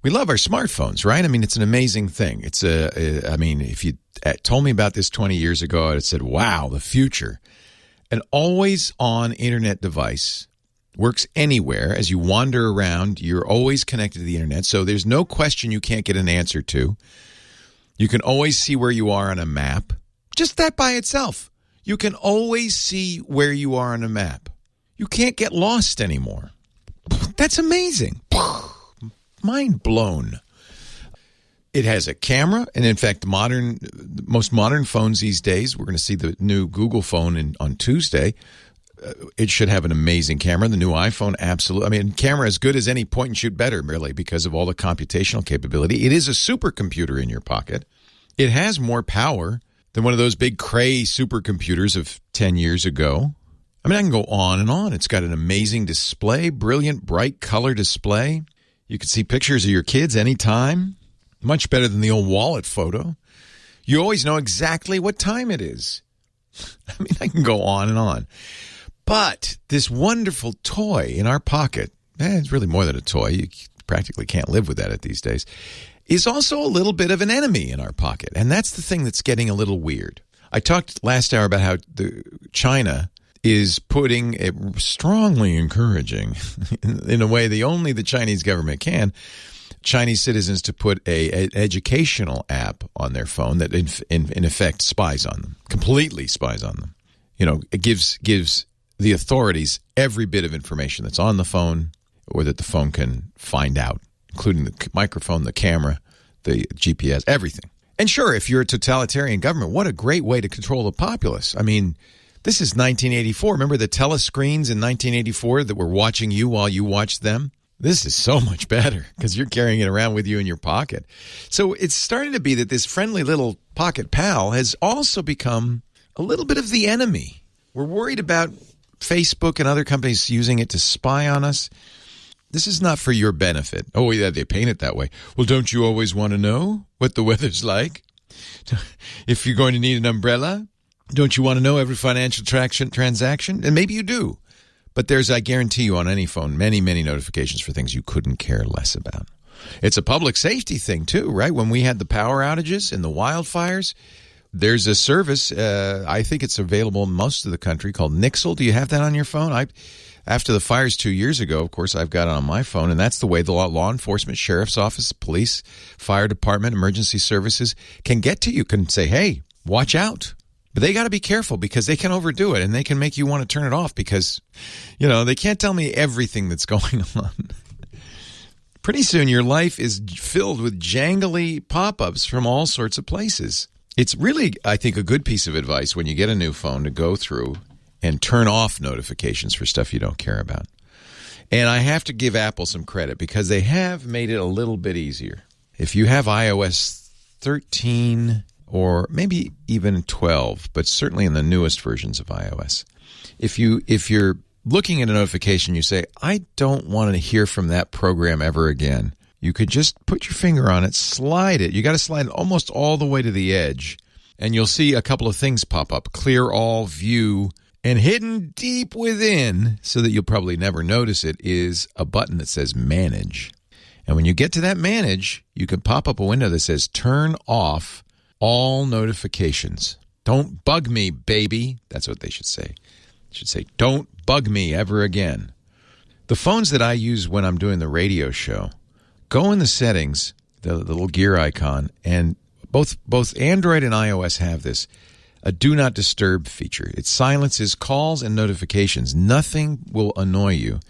We love our smartphones, right? I mean, it's an amazing thing. If you told me about this 20 years ago, I'd said, wow, the future. An always-on internet device works anywhere. As you wander around, you're always connected to the internet, so there's no question you can't get an answer to. You can always see where you are on a map. Just that by itself. You can always see where you are on a map. You can't get lost anymore. That's amazing. Mind blown. It has a camera, and in fact, most modern phones these days, we're going to see the new Google phone on Tuesday. It should have an amazing camera. The new iPhone, absolutely. I mean, camera as good as any point and shoot better, really, because of all the computational capability. It is a supercomputer in your pocket. It has more power than one of those big Cray supercomputers of 10 years ago. I mean, I can go on and on. It's got an amazing display, brilliant, bright color display. You can see pictures of your kids anytime. Much better than the old wallet photo. You always know exactly what time it is. I mean, I can go on and on. But this wonderful toy in our pocket, it's really more than a toy. You practically can't live without it these days, is also a little bit of an enemy in our pocket. And that's the thing that's getting a little weird. I talked last hour about how China is strongly encouraging, in a way only the Chinese government can, Chinese citizens to put an educational app on their phone that in effect spies on them, completely spies on them. It gives the authorities every bit of information that's on the phone or that the phone can find out, including the microphone, the camera, the GPS, everything. And sure, if you're a totalitarian government, what a great way to control the populace. I mean, this is 1984. Remember the telescreens in 1984 that were watching you while you watched them? This is so much better because you're carrying it around with you in your pocket. So it's starting to be that this friendly little pocket pal has also become a little bit of the enemy. We're worried about Facebook and other companies using it to spy on us. This is not for your benefit. Oh, yeah, they paint it that way. Well, don't you always want to know what the weather's like? If you're going to need an umbrella, don't you want to know every financial transaction? And maybe you do. But there's, I guarantee you, on any phone, many, many notifications for things you couldn't care less about. It's a public safety thing, too, right? When we had the power outages and the wildfires, there's a service, I think it's available in most of the country, called Nixle. Do you have that on your phone? After the fires 2 years ago, of course, I've got it on my phone, and that's the way the law enforcement, sheriff's office, police, fire department, emergency services can get to you, can say, hey, watch out. But they got to be careful because they can overdo it and they can make you want to turn it off because, they can't tell me everything that's going on. Pretty soon your life is filled with jangly pop-ups from all sorts of places. It's really, I think, a good piece of advice when you get a new phone to go through and turn off notifications for stuff you don't care about. And I have to give Apple some credit because they have made it a little bit easier. If you have iOS 13... or maybe even 12, but certainly in the newest versions of iOS. If you're looking at a notification, you say, I don't want to hear from that program ever again. You could just put your finger on it, slide it. You got to slide it almost all the way to the edge, and you'll see a couple of things pop up. Clear all, view, and hidden deep within, so that you'll probably never notice it, is a button that says Manage. And when you get to that Manage, you can pop up a window that says Turn Off all notifications. Don't bug me, baby. That's what they should say. They should say, don't bug me ever again. The phones that I use when I'm doing the radio show, go in the settings, the little gear icon, and both Android and iOS have this, a do not disturb feature. It silences calls and notifications. Nothing will annoy you.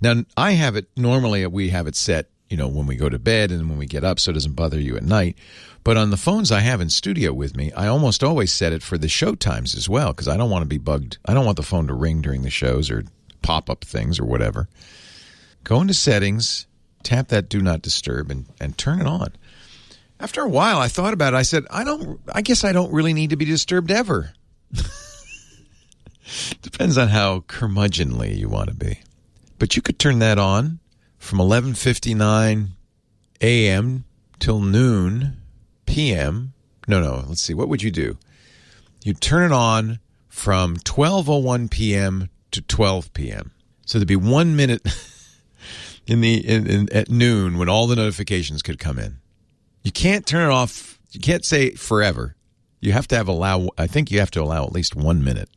Now, I have it, normally we have it set, when we go to bed and when we get up so it doesn't bother you at night. But on the phones I have in studio with me, I almost always set it for the show times as well because I don't want to be bugged. I don't want the phone to ring during the shows or pop up things or whatever. Go into settings, tap that do not disturb and turn it on. After a while, I thought about it. I said, I guess I don't really need to be disturbed ever. Depends on how curmudgeonly you want to be. But you could turn that on from 11:59 a.m. till noon p.m. No, let's see. What would you do? You'd turn it on from 12:01 p.m. to 12 p.m. So there'd be 1 minute at noon when all the notifications could come in. You can't turn it off. You can't say forever. You have to I think you have to allow at least 1 minute.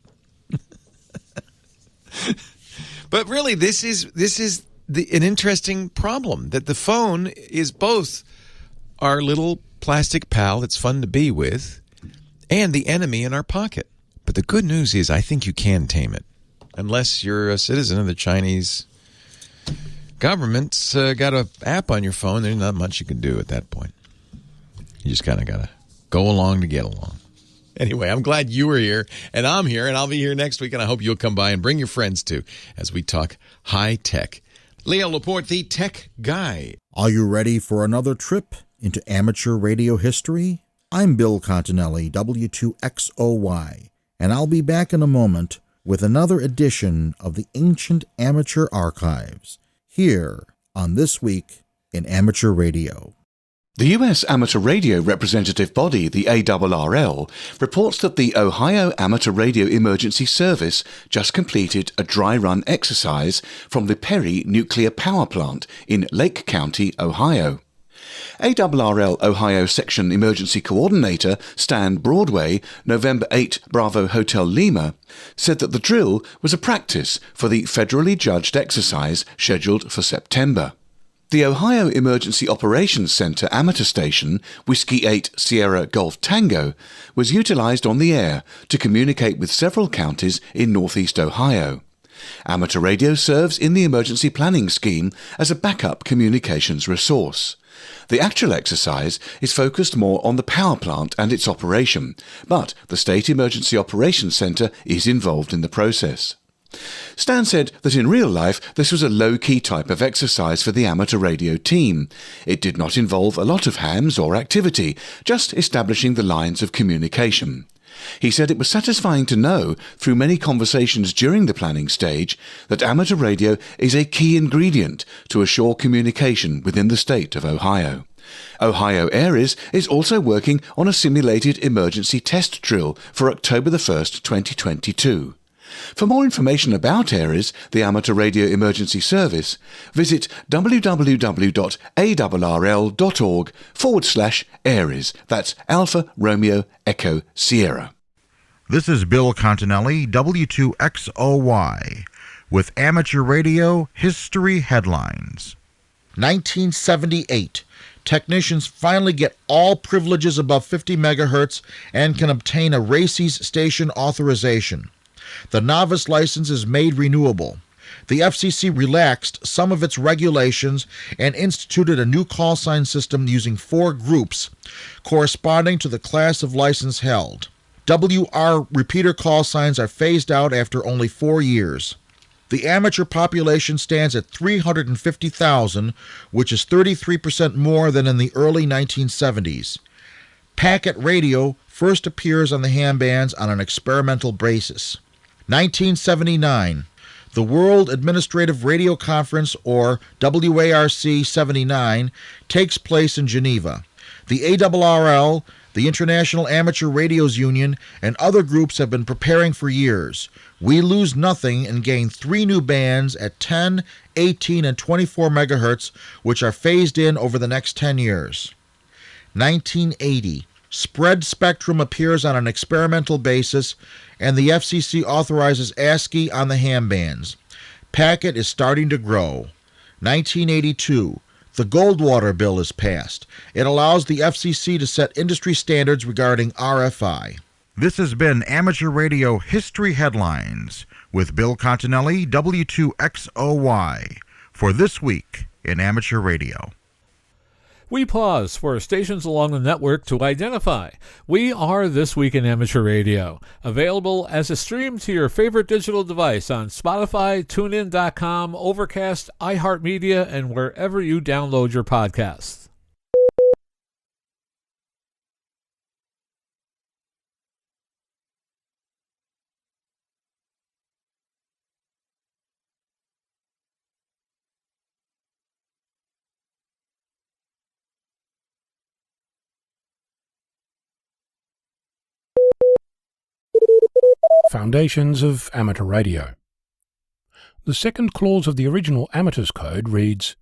But really, this is an interesting problem, that the phone is both our little plastic pal that's fun to be with and the enemy in our pocket. But the good news is I think you can tame it. Unless you're a citizen of the Chinese government's got an app on your phone, there's not much you can do at that point. You just kind of got to go along to get along. Anyway, I'm glad you were here, and I'm here, and I'll be here next week, and I hope you'll come by and bring your friends too as we talk high tech. Leo Laporte, the tech guy. Are you ready for another trip into amateur radio history? I'm Bill Continelli, W2XOY, and I'll be back in a moment with another edition of the Ancient Amateur Archives, here on This Week in Amateur Radio. The U.S. amateur radio representative body, the ARRL, reports that the Ohio Amateur Radio Emergency Service just completed a dry run exercise from the Perrine nuclear power plant in Lake County, Ohio. ARRL Ohio Section Emergency Coordinator Stan Broadway, November 8 Bravo Hotel Lima, said that the drill was a practice for the federally judged exercise scheduled for September. The Ohio Emergency Operations Center amateur station, Whiskey 8 Sierra Golf Tango, was utilized on the air to communicate with several counties in northeast Ohio. Amateur radio serves in the emergency planning scheme as a backup communications resource. The actual exercise is focused more on the power plant and its operation, but the State Emergency Operations Center is involved in the process. Stan said that in real life this was a low-key type of exercise for the amateur radio team. It did not involve a lot of hams or activity, just establishing the lines of communication. He said it was satisfying to know, through many conversations during the planning stage, that amateur radio is a key ingredient to assure communication within the state of Ohio. Ohio ARRL is also working on a simulated emergency test drill for October 1st, 2022. For more information about ARRL, the Amateur Radio Emergency Service, visit www.arrl.org/ARRL. That's Alpha Romeo Echo Sierra. This is Bill Continelli, W2XOY, with Amateur Radio History Headlines. 1978. Technicians finally get all privileges above 50 megahertz and can obtain a RACES station authorization. The novice license is made renewable. The FCC relaxed some of its regulations and instituted a new call sign system using 4 groups, corresponding to the class of license held. WR repeater call signs are phased out after only 4 years. The amateur population stands at 350,000, which is 33% more than in the early 1970s. Packet radio first appears on the ham bands on an experimental basis. 1979. The World Administrative Radio Conference, or WARC 79, takes place in Geneva. The ARRL, the International Amateur Radios Union, and other groups have been preparing for years. We lose nothing and gain 3 new bands at 10, 18, and 24 megahertz, which are phased in over the next 10 years. 1980. Spread spectrum appears on an experimental basis, and the FCC authorizes ASCII on the ham bands. Packet is starting to grow. 1982. The Goldwater Bill is passed. It allows the FCC to set industry standards regarding RFI. This has been Amateur Radio History Headlines with Bill Continelli, W2XOY, for this week in Amateur Radio. We pause for stations along the network to identify. We are This Week in Amateur Radio, available as a stream to your favorite digital device on Spotify, TuneIn.com, Overcast, iHeartMedia, and wherever you download your podcasts. Foundations of Amateur Radio. The second clause of the original Amateurs Code reads,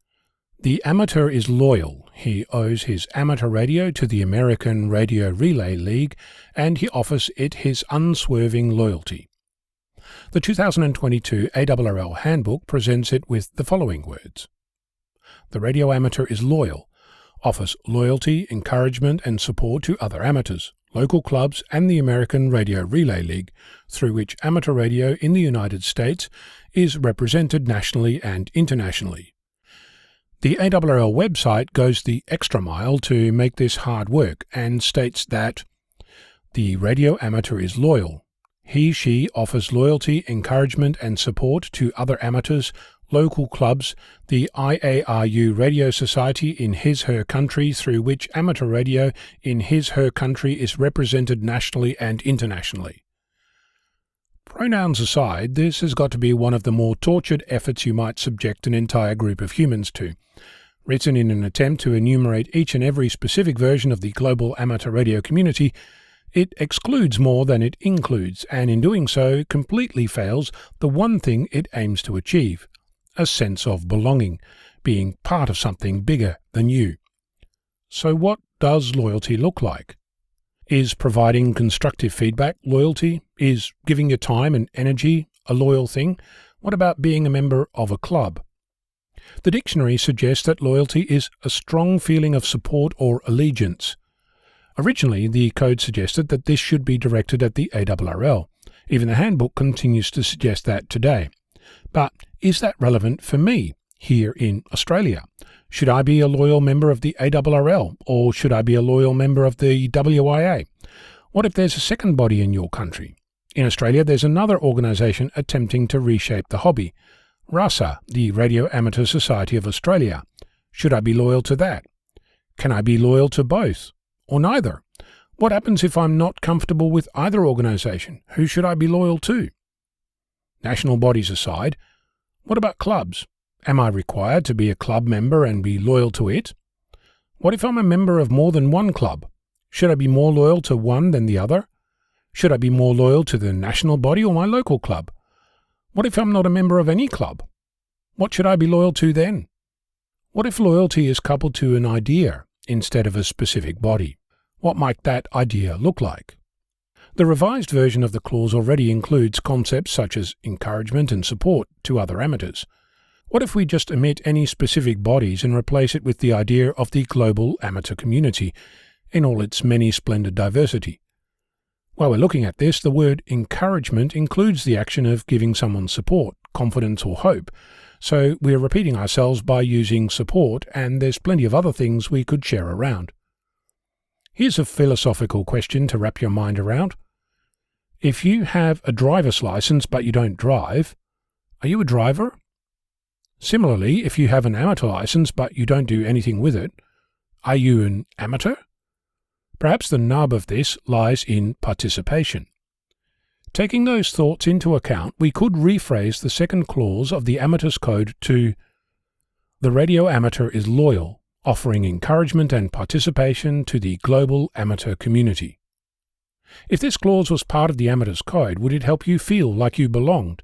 "The amateur is loyal. He owes his amateur radio to the American Radio Relay League, and he offers it his unswerving loyalty." The 2022 ARRL Handbook presents it with the following words: "The radio amateur is loyal, offers loyalty, encouragement and support to other amateurs, local clubs and the American Radio Relay League, through which amateur radio in the United States is represented nationally and internationally." The ARRL website goes the extra mile to make this hard work and states that the radio amateur is loyal. He/she offers loyalty, encouragement and support to other amateurs, local clubs, the IARU Radio Society in his/her country, through which amateur radio in his/her country is represented nationally and internationally. Pronouns aside, this has got to be one of the more tortured efforts you might subject an entire group of humans to. Written in an attempt to enumerate each and every specific version of the global amateur radio community, it excludes more than it includes, and in doing so completely fails the one thing it aims to achieve: a sense of belonging, being part of something bigger than you. So what does loyalty look like? Is providing constructive feedback loyalty? Is giving your time and energy a loyal thing? What about being a member of a club? The dictionary suggests that loyalty is a strong feeling of support or allegiance. Originally, the code suggested that this should be directed at the ARRL. Even the handbook continues to suggest that today. But is that relevant for me here in Australia? Should I be a loyal member of the ARRL, or should I be a loyal member of the WIA? What if there's a second body in your country? In Australia, there's another organisation attempting to reshape the hobby. RASA, the Radio Amateur Society of Australia. Should I be loyal to that? Can I be loyal to both? Or neither? What happens if I'm not comfortable with either organisation? Who should I be loyal to? National bodies aside, what about clubs? Am I required to be a club member and be loyal to it? What if I'm a member of more than one club? Should I be more loyal to one than the other? Should I be more loyal to the national body or my local club? What if I'm not a member of any club? What should I be loyal to then? What if loyalty is coupled to an idea instead of a specific body? What might that idea look like? The revised version of the clause already includes concepts such as encouragement and support to other amateurs. What if we just omit any specific bodies and replace it with the idea of the global amateur community in all its many splendid diversity? While we're looking at this, the word encouragement includes the action of giving someone support, confidence or hope, so we're repeating ourselves by using support, and there's plenty of other things we could share around. Here's a philosophical question to wrap your mind around. If you have a driver's license but you don't drive, are you a driver? Similarly, if you have an amateur license but you don't do anything with it, are you an amateur? Perhaps the nub of this lies in participation. Taking those thoughts into account, we could rephrase the second clause of the Amateur's Code to: the radio amateur is loyal, offering encouragement and participation to the global amateur community. If this clause was part of the Amateur's Code, would it help you feel like you belonged?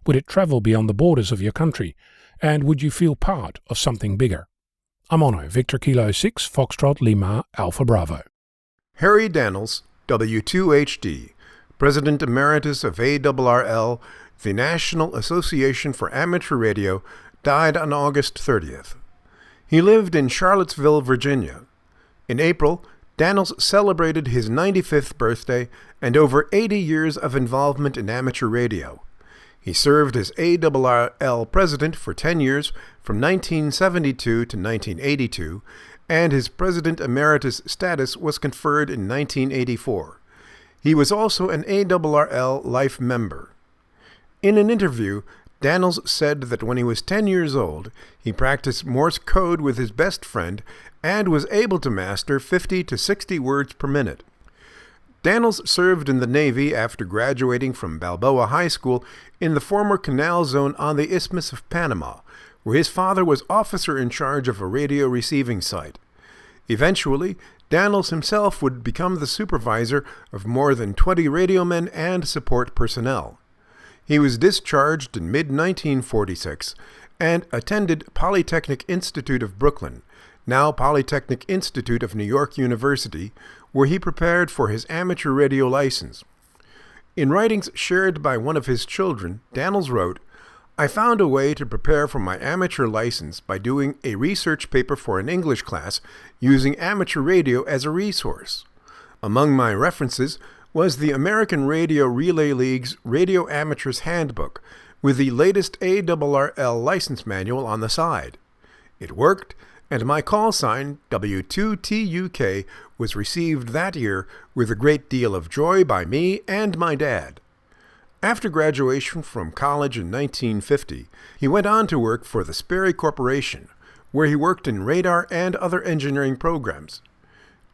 Would it travel beyond the borders of your country? And would you feel part of something bigger? I'm Ono, Victor Kilo 6, Foxtrot Lima, Alpha Bravo. Harry Dannals, W2HD, President Emeritus of ARRL, the National Association for Amateur Radio, died on August 30th. He lived in Charlottesville, Virginia. In April, Dannals celebrated his 95th birthday and over 80 years of involvement in amateur radio. He served as ARRL president for 10 years, from 1972 to 1982, and his President Emeritus status was conferred in 1984. He was also an ARRL life member. In an interview, Dannals said that when he was 10 years old, he practiced Morse code with his best friend and was able to master 50 to 60 words per minute. Dannals served in the Navy after graduating from Balboa High School in the former Canal Zone on the Isthmus of Panama, where his father was officer in charge of a radio receiving site. Eventually, Dannals himself would become the supervisor of more than 20 radiomen and support personnel. He was discharged in mid-1946 and attended Polytechnic Institute of Brooklyn, now Polytechnic Institute of New York University, where he prepared for his amateur radio license. In writings shared by one of his children, Dannals wrote, "I found a way to prepare for my amateur license by doing a research paper for an English class using amateur radio as a resource. Among my references was the American Radio Relay League's Radio Amateur's Handbook, with the latest ARRL license manual on the side. It worked, and my call sign, W2TUK, was received that year with a great deal of joy by me and my dad." After graduation from college in 1950, he went on to work for the Sperry Corporation, where he worked in radar and other engineering programs.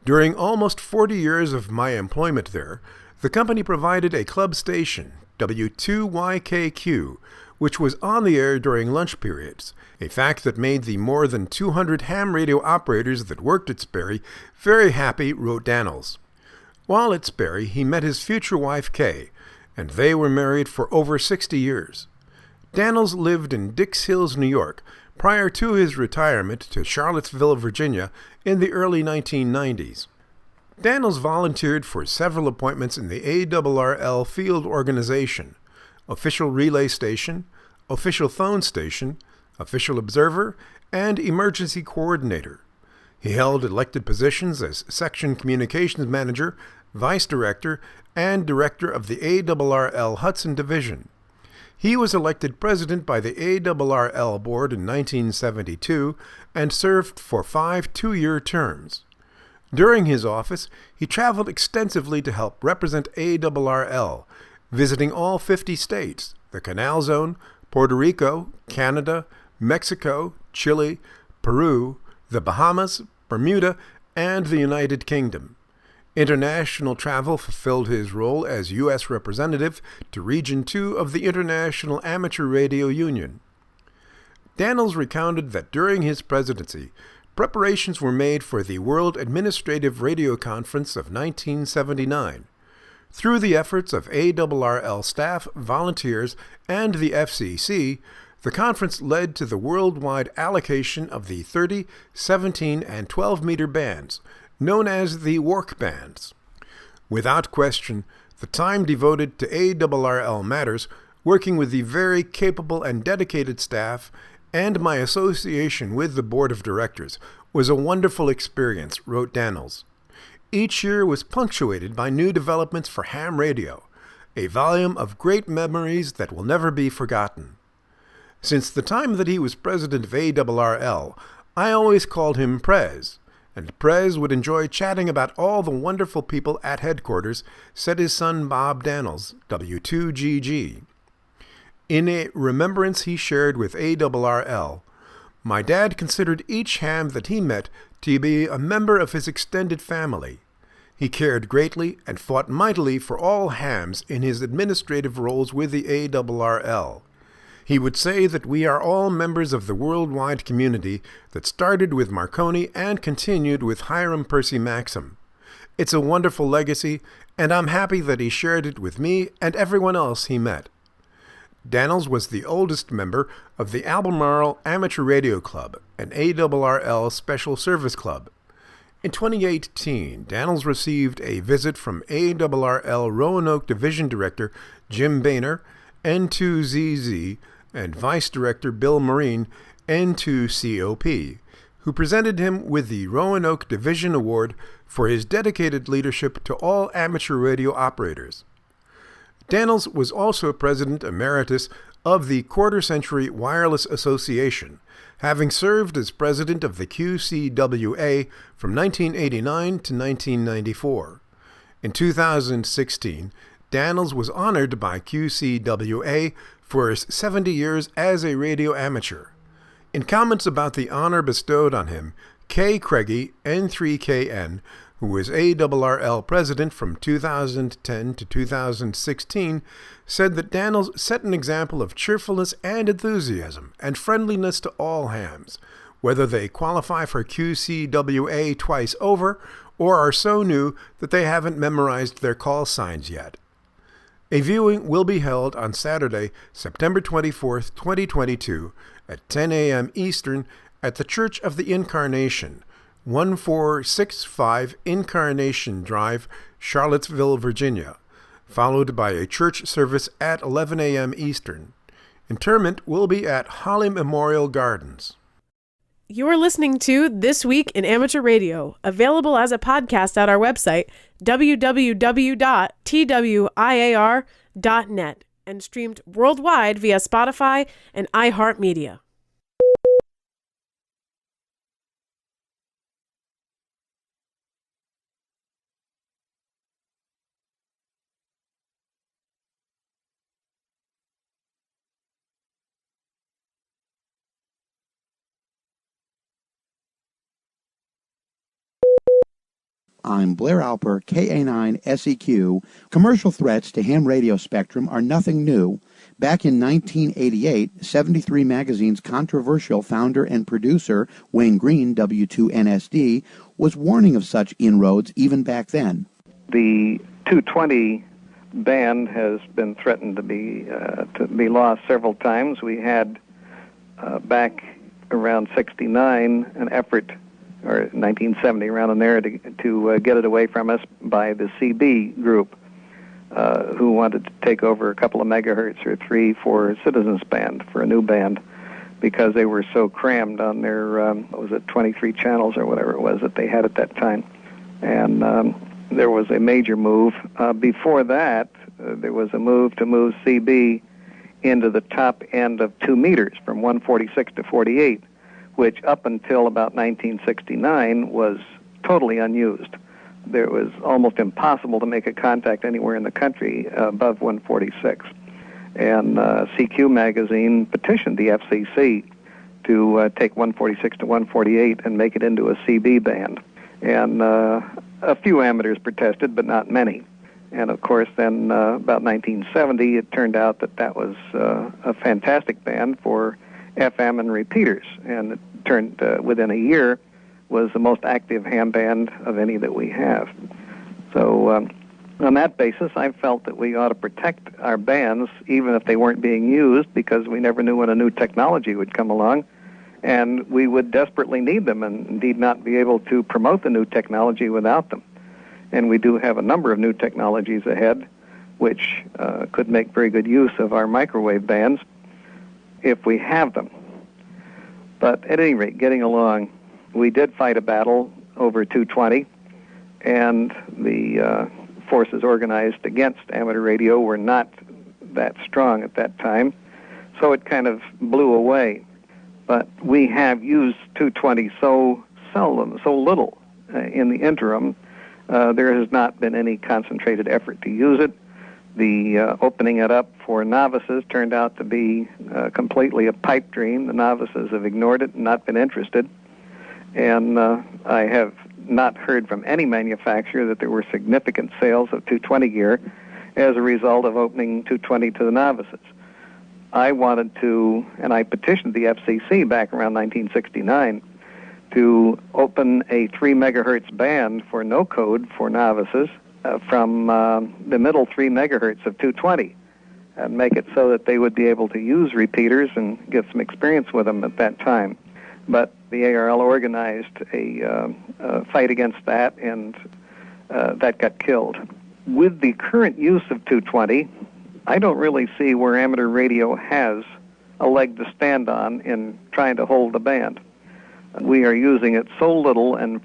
During almost 40 years of my employment there, the company provided a club station, W2YKQ, which was on the air during lunch periods, a fact that made the more than 200 ham radio operators that worked at Sperry very happy, wrote Dannals. While at Sperry, he met his future wife, Kay, and they were married for over 60 years. Dannals lived in Dix Hills, New York, prior to his retirement to Charlottesville, Virginia, in the early 1990s. Dannals volunteered for several appointments in the ARRL field organization, official relay station, official phone station, official observer, and emergency coordinator. He held elected positions as section communications manager, vice director, and director of the ARRL Hudson Division. He was elected president by the ARRL board in 1972 and served for 5 two-year terms. During his office, he traveled extensively to help represent ARRL, visiting all 50 states, the Canal Zone, Puerto Rico, Canada, Mexico, Chile, Peru, the Bahamas, Bermuda, and the United Kingdom. International travel fulfilled his role as U.S. representative to Region 2 of the International Amateur Radio Union. Dannals recounted that during his presidency, preparations were made for the World Administrative Radio Conference of 1979. Through the efforts of ARRL staff, volunteers, and the FCC, the conference led to the worldwide allocation of the 30, 17, and 12-meter bands, known as the work bands. Without question, the time devoted to ARRL matters, working with the very capable and dedicated staff, and my association with the board of directors, was a wonderful experience, wrote Dannals. Each year was punctuated by new developments for ham radio, a volume of great memories that will never be forgotten. Since the time that he was president of ARRL, I always called him Prez, and Prez would enjoy chatting about all the wonderful people at headquarters, said his son Bob Dannals, W2GG. In a remembrance he shared with ARRL, my dad considered each ham that he met to be a member of his extended family. He cared greatly and fought mightily for all hams in his administrative roles with the ARRL. He would say that we are all members of the worldwide community that started with Marconi and continued with Hiram Percy Maxim. It's a wonderful legacy, and I'm happy that he shared it with me and everyone else he met. Dannals was the oldest member of the Albemarle Amateur Radio Club, an ARRL special service club. In 2018, Dannals received a visit from ARRL Roanoke Division Director Jim Boehner, N2ZZ, and Vice Director Bill Marine, N2COP, who presented him with the Roanoke Division Award for his dedicated leadership to all amateur radio operators. Dannals was also President Emeritus of the Quarter Century Wireless Association, having served as president of the QCWA from 1989 to 1994. In 2016, Dannals was honored by QCWA for his 70 years as a radio amateur. In comments about the honor bestowed on him, Kay Craigie, N3KN, who was ARRL president from 2010 to 2016, said that Dannals set an example of cheerfulness and enthusiasm and friendliness to all hams, whether they qualify for QCWA twice over or are so new that they haven't memorized their call signs yet. A viewing will be held on Saturday, September 24, 2022, at 10 a.m. Eastern at the Church of the Incarnation, 1465 Incarnation Drive, Charlottesville, Virginia, followed by a church service at 11 a.m. Eastern. Interment will be at Holly Memorial Gardens. You are listening to This Week in Amateur Radio, available as a podcast at our website, www.twiar.net, and streamed worldwide via Spotify and iHeartMedia. I'm Blair Alper, KA9SEQ. Commercial threats to ham radio spectrum are nothing new. Back in 1988, 73 Magazine's controversial founder and producer, Wayne Green, W2NSD, was warning of such inroads even back then. The 220 band has been threatened to be lost several times. We had back around 69 an effort, or 1970, around in there, to get it away from us by the CB group, who wanted to take over a couple of megahertz or 3 for Citizens Band, for a new band, because they were so crammed on their, 23 channels or whatever it was that they had at that time. And there was a major move. Before that, there was a move to move CB into the top end of 2 meters, from 146 to 48, which up until about 1969 was totally unused. It was almost impossible to make a contact anywhere in the country above 146. And CQ magazine petitioned the FCC to take 146 to 148 and make it into a CB band. And a few amateurs protested, but not many. And of course, then about 1970, it turned out that that was a fantastic band for FM and repeaters. And it turned, within a year, was the most active ham band of any that we have. So on that basis, I felt that we ought to protect our bands, even if they weren't being used, because we never knew when a new technology would come along, and we would desperately need them and indeed not be able to promote the new technology without them. And we do have a number of new technologies ahead, which could make very good use of our microwave bands if we have them. But at any rate, getting along, we did fight a battle over 220, and the forces organized against amateur radio were not that strong at that time, so it kind of blew away. But we have used 220 so seldom, so little in the interim, there has not been any concentrated effort to use it. The opening it up for novices turned out to be completely a pipe dream. The novices have ignored it and not been interested. And I have not heard from any manufacturer that there were significant sales of 220 gear as a result of opening 220 to the novices. I wanted to, and I petitioned the FCC back around 1969 to open a 3 megahertz band for no code for novices from the middle 3 megahertz of 220 and make it so that they would be able to use repeaters and get some experience with them at that time. But the ARRL organized a fight against that, and that got killed. With the current use of 220, I don't really see where amateur radio has a leg to stand on in trying to hold the band. We are using it so little and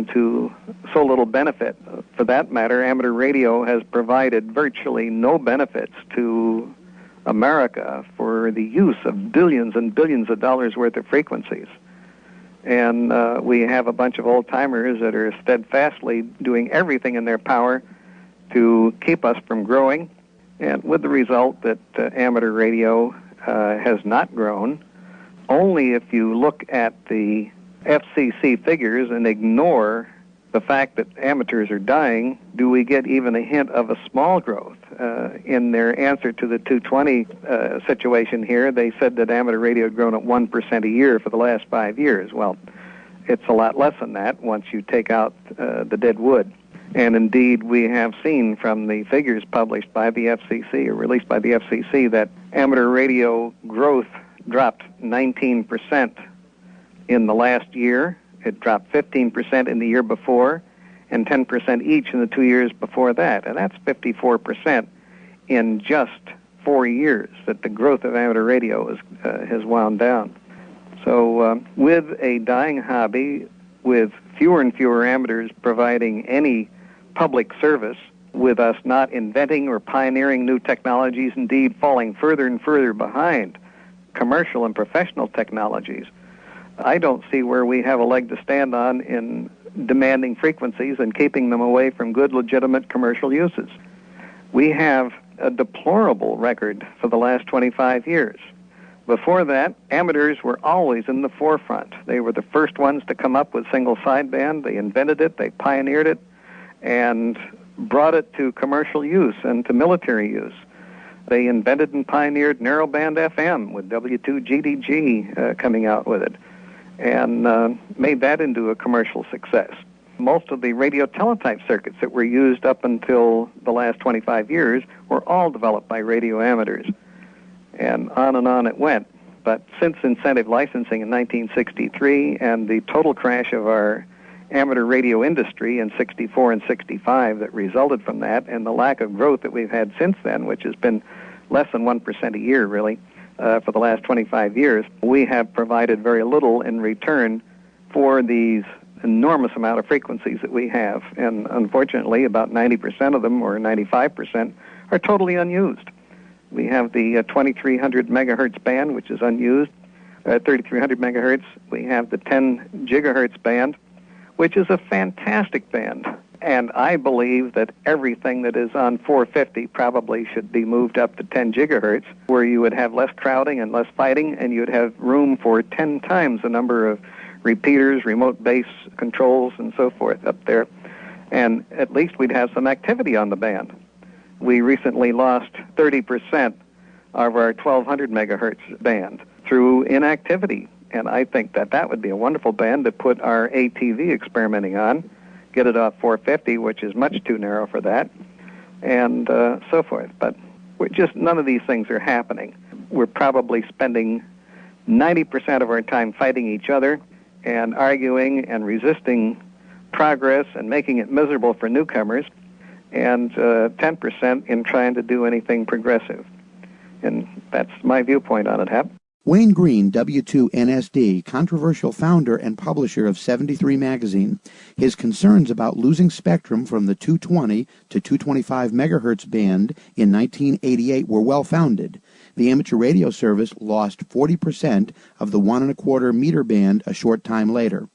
to so little benefit. For that matter, amateur radio has provided virtually no benefits to America for the use of billions and billions of dollars worth of frequencies. And we have a bunch of old-timers that are steadfastly doing everything in their power to keep us from growing, and with the result that amateur radio has not grown. Only if you look at the FCC figures and ignore the fact that amateurs are dying do we get even a hint of a small growth. In their answer to the 220 situation here, they said that amateur radio had grown at 1% a year for the last 5 years. Well, it's a lot less than that once you take out the dead wood. And indeed, we have seen from the figures published by the FCC or released by the FCC that amateur radio growth dropped 19% in the last year. It dropped 15% in the year before, and 10% each in the 2 years before that. And that's 54% in just 4 years that the growth of amateur radio has wound down. So with a dying hobby, with fewer and fewer amateurs providing any public service, with us not inventing or pioneering new technologies, indeed falling further and further behind commercial and professional technologies, I don't see where we have a leg to stand on in demanding frequencies and keeping them away from good, legitimate commercial uses. We have a deplorable record for the last 25 years. Before that, amateurs were always in the forefront. They were the first ones to come up with single sideband. They invented it, they pioneered it, and brought it to commercial use and to military use. They invented and pioneered narrowband FM with W2GDG coming out with it, and made that into a commercial success. Most of the radio teletype circuits that were used up until the last 25 years were all developed by radio amateurs. And on it went. But since incentive licensing in 1963 and the total crash of our amateur radio industry in 64 and 65 that resulted from that, and the lack of growth that we've had since then, which has been less than 1% a year, really, for the last 25 years, we have provided very little in return for these enormous amount of frequencies that we have. And unfortunately, about 90% of them, or 95%, are totally unused. We have the 2300 megahertz band, which is unused, 3300 megahertz. We have the 10 gigahertz band, which is a fantastic band. And I believe that everything that is on 450 probably should be moved up to 10 gigahertz, where you would have less crowding and less fighting, and you'd have room for 10 times the number of repeaters, remote base controls, and so forth up there. And at least we'd have some activity on the band. We recently lost 30% of our 1200 megahertz band through inactivity. And I think that that would be a wonderful band to put our ATV experimenting on, get it off 450, which is much too narrow for that, and so forth. But none of these things are happening. We're probably spending 90% of our time fighting each other and arguing and resisting progress and making it miserable for newcomers, and 10% in trying to do anything progressive. And that's my viewpoint on it, Hap. Wayne Green, W2NSD, controversial founder and publisher of 73 magazine, his concerns about losing spectrum from the 220 to 225 megahertz band in 1988 were well-founded. The amateur radio service lost 40% of the 1.25 meter band a short time later.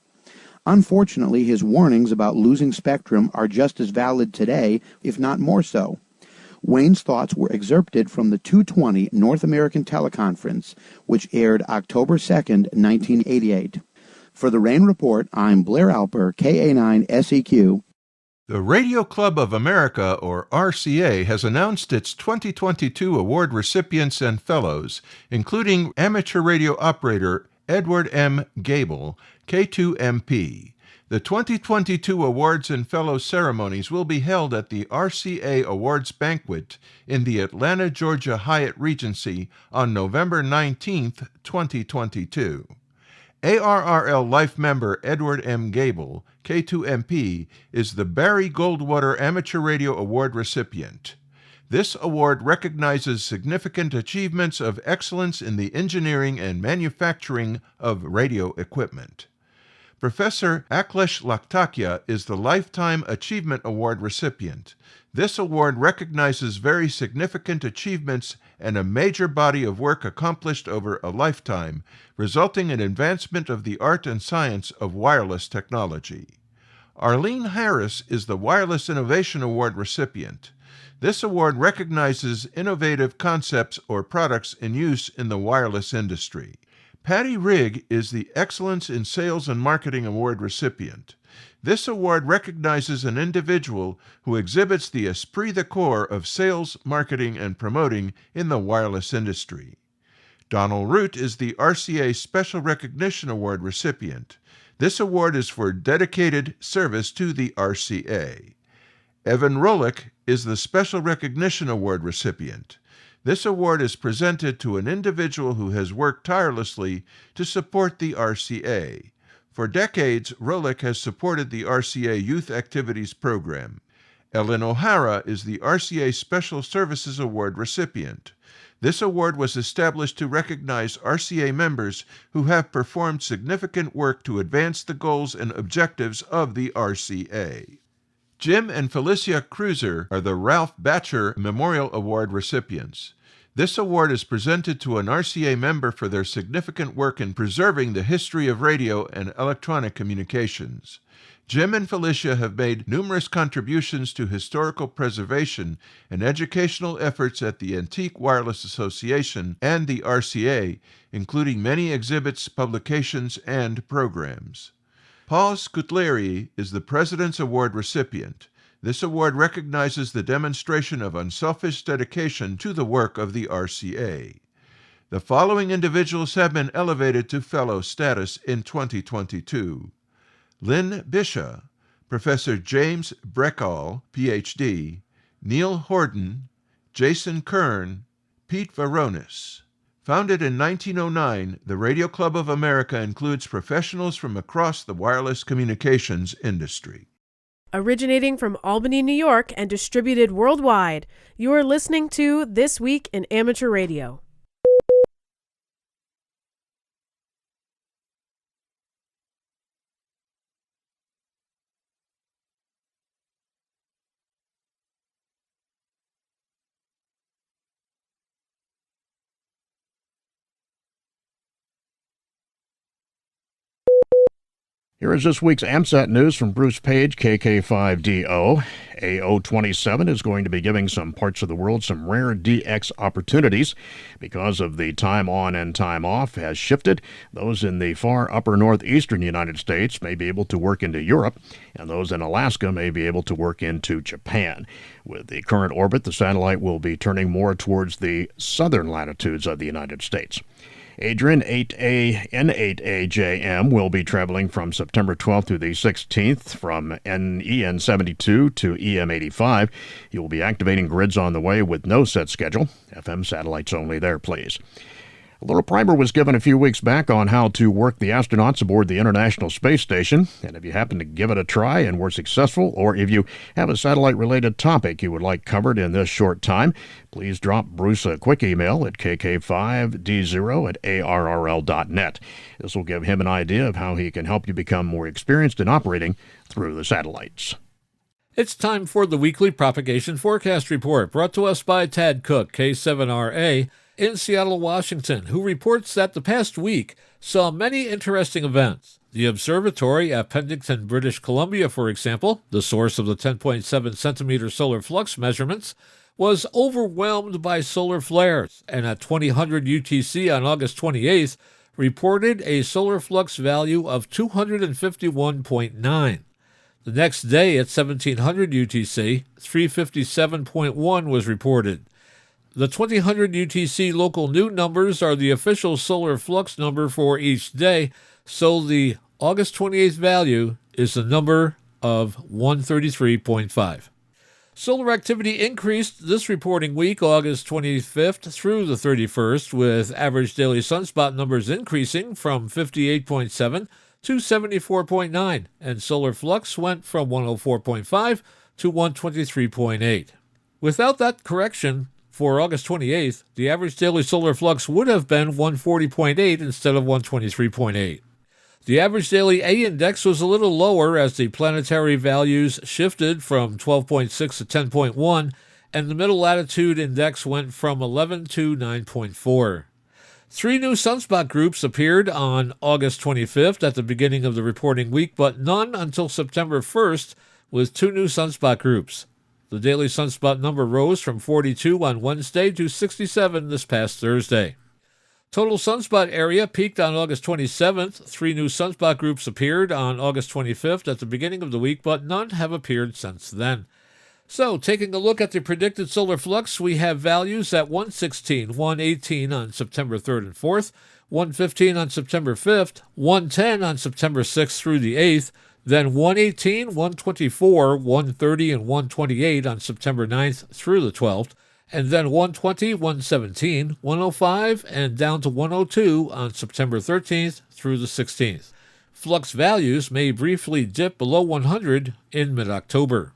Unfortunately, his warnings about losing spectrum are just as valid today, if not more so. Wayne's thoughts were excerpted from the 220 North American Teleconference, which aired October 2nd, 1988. For the Rain Report, I'm Blair Alper, KA9SEQ. The Radio Club of America, or RCA, has announced its 2022 award recipients and fellows, including amateur radio operator Edward M. Gable, K2MP. The 2022 awards and fellow ceremonies will be held at the RCA Awards Banquet in the Atlanta, Georgia Hyatt Regency on November 19, 2022. ARRL Life member Edward M. Gable, K2MP, is the Barry Goldwater Amateur Radio Award recipient. This award recognizes significant achievements of excellence in the engineering and manufacturing of radio equipment. Professor Aklesh Laktakia is the Lifetime Achievement Award recipient. This award recognizes very significant achievements and a major body of work accomplished over a lifetime, resulting in advancement of the art and science of wireless technology. Arlene Harris is the Wireless Innovation Award recipient. This award recognizes innovative concepts or products in use in the wireless industry. Patty Rigg is the Excellence in Sales and Marketing Award recipient. This award recognizes an individual who exhibits the esprit de corps of sales, marketing, and promoting in the wireless industry. Donald Root is the RCA Special Recognition Award recipient. This award is for dedicated service to the RCA. Evan Rolick is the Special Recognition Award recipient. This award is presented to an individual who has worked tirelessly to support the RCA. For decades, Rolick has supported the RCA Youth Activities Program. Ellen O'Hara is the RCA Special Services Award recipient. This award was established to recognize RCA members who have performed significant work to advance the goals and objectives of the RCA. Jim and Felicia Cruiser are the Ralph Batcher Memorial Award recipients. This award is presented to an RCA member for their significant work in preserving the history of radio and electronic communications. Jim and Felicia have made numerous contributions to historical preservation and educational efforts at the Antique Wireless Association and the RCA, including many exhibits, publications, and programs. Paul Scutleri is the President's Award recipient. This award recognizes the demonstration of unselfish dedication to the work of the RCA. The following individuals have been elevated to fellow status in 2022. Lynn Bisha, Professor James Breckall, Ph.D., Neil Horden, Jason Kern, Pete Varonis. Founded in 1909, the Radio Club of America includes professionals from across the wireless communications industry. Originating from Albany, New York, and distributed worldwide, you are listening to This Week in Amateur Radio. Here is this week's AMSAT news from Bruce Page, KK5DO. AO27 is going to be giving some parts of the world some rare DX opportunities. Because of the time on and time off has shifted, those in the far upper northeastern United States may be able to work into Europe, and those in Alaska may be able to work into Japan. With the current orbit, the satellite will be turning more towards the southern latitudes of the United States. Adrian 8A N8AJM will be traveling from September 12th through the 16th from EN72 to EM85. He will be activating grids on the way with no set schedule. FM satellites only there, please. A little primer was given a few weeks back on how to work the astronauts aboard the International Space Station, and if you happen to give it a try and were successful, or if you have a satellite-related topic you would like covered in this short time, please drop Bruce a quick email at kk5d0@arrl.net. This will give him an idea of how he can help you become more experienced in operating through the satellites. It's time for the weekly Propagation Forecast Report, brought to us by Tad Cook, K7RA, in Seattle, Washington, who reports that the past week saw many interesting events. The observatory at Penticton, British Columbia, for example, the source of the 10.7 centimeter solar flux measurements, was overwhelmed by solar flares, and at 2000 UTC on August 28th, reported a solar flux value of 251.9. The next day at 1700 UTC, 357.1 was reported. The 2000 UTC local new numbers are the official solar flux number for each day, so the August 28th value is the number of 133.5. Solar activity increased this reporting week, August 25th through the 31st, with average daily sunspot numbers increasing from 58.7 to 74.9, and solar flux went from 104.5 to 123.8. Without that correction, for August 28th, the average daily solar flux would have been 140.8 instead of 123.8. The average daily A index was a little lower as the planetary values shifted from 12.6 to 10.1, and the middle latitude index went from 11 to 9.4. 3 new sunspot groups appeared on August 25th at the beginning of the reporting week, but none until September 1st, with 2 new sunspot groups. The daily sunspot number rose from 42 on Wednesday to 67 this past Thursday. Total sunspot area peaked on August 27th. 3 new sunspot groups appeared on August 25th at the beginning of the week, but none have appeared since then. So, taking a look at the predicted solar flux, we have values at 116, 118 on September 3rd and 4th, 115 on September 5th, 110 on September 6th through the 8th, then 118, 124, 130, and 128 on September 9th through the 12th, and then 120, 117, 105, and down to 102 on September 13th through the 16th. Flux values may briefly dip below 100 in mid-October.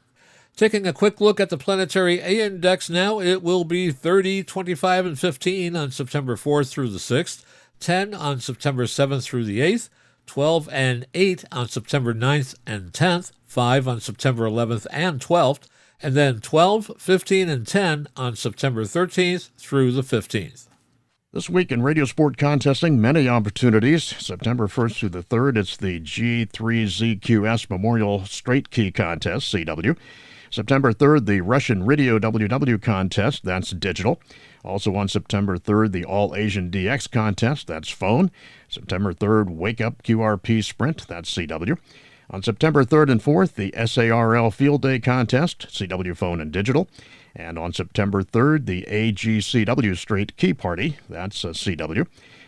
Taking a quick look at the planetary A index now, it will be 30, 25, and 15 on September 4th through the 6th, 10 on September 7th through the 8th, 12 and 8 on September 9th and 10th, 5 on September 11th and 12th, and then 12, 15, and 10 on September 13th through the 15th. This week in radio sport contesting, many opportunities. September 1st through the 3rd, it's the G3ZQS Memorial Straight Key Contest, CW. September 3rd, the Russian Radio WW Contest, that's digital. Also on September 3rd, the All Asian DX Contest, that's phone. September 3rd, Wake Up QRP Sprint, that's CW. On September 3rd and 4th, the SARRL Field Day Contest, CW phone and digital. And on September 3rd, the AGCW Straight Key Party, that's CW.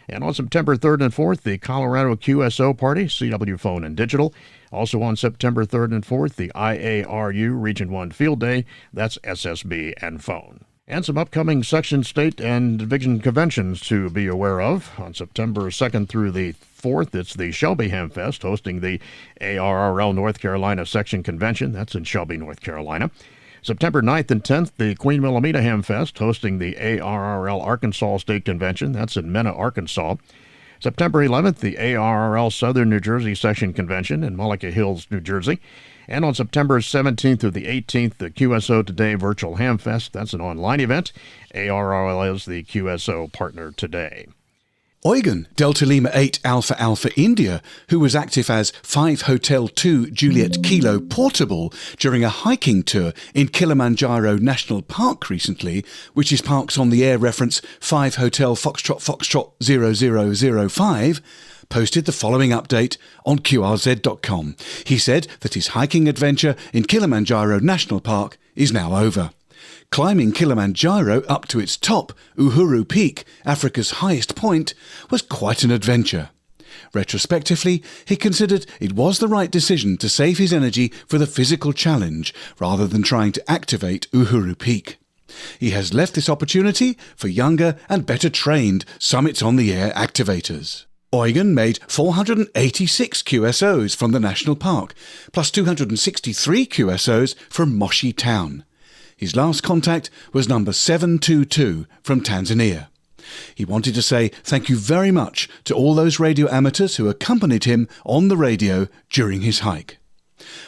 And on September 3rd and 4th, the Colorado QSO Party, CW phone and digital. Also on September 3rd and 4th, the IARU Region 1 Field Day, that's SSB and phone. And some upcoming section, state, and division conventions to be aware of. On September 2nd through the 4th, it's the Shelby Hamfest, hosting the ARRL North Carolina Section Convention. That's in Shelby, North Carolina. September 9th and 10th, the Queen Wilhelmina Hamfest, hosting the ARRL Arkansas State Convention. That's in Mena, Arkansas. September 11th, the ARRL Southern New Jersey Section Convention in Mullica Hills, New Jersey. And on September 17th through the 18th, the QSO Today Virtual Hamfest. That's an online event. ARRL is the QSO partner today. Eugen, Delta Lima 8 Alpha Alpha India, who was active as 5 Hotel 2 Juliet Kilo Portable during a hiking tour in Kilimanjaro National Park recently, which is parks on the air reference 5 Hotel Foxtrot Foxtrot 0005, posted the following update on QRZ.com. He said that his hiking adventure in Kilimanjaro National Park is now over. Climbing Kilimanjaro up to its top, Uhuru Peak, Africa's highest point, was quite an adventure. Retrospectively, he considered it was the right decision to save his energy for the physical challenge rather than trying to activate Uhuru Peak. He has left this opportunity for younger and better trained Summits on the Air activators. Eugen made 486 QSOs from the national park, plus 263 QSOs from Moshi Town. His last contact was number 722 from Tanzania. He wanted to say thank you very much to all those radio amateurs who accompanied him on the radio during his hike.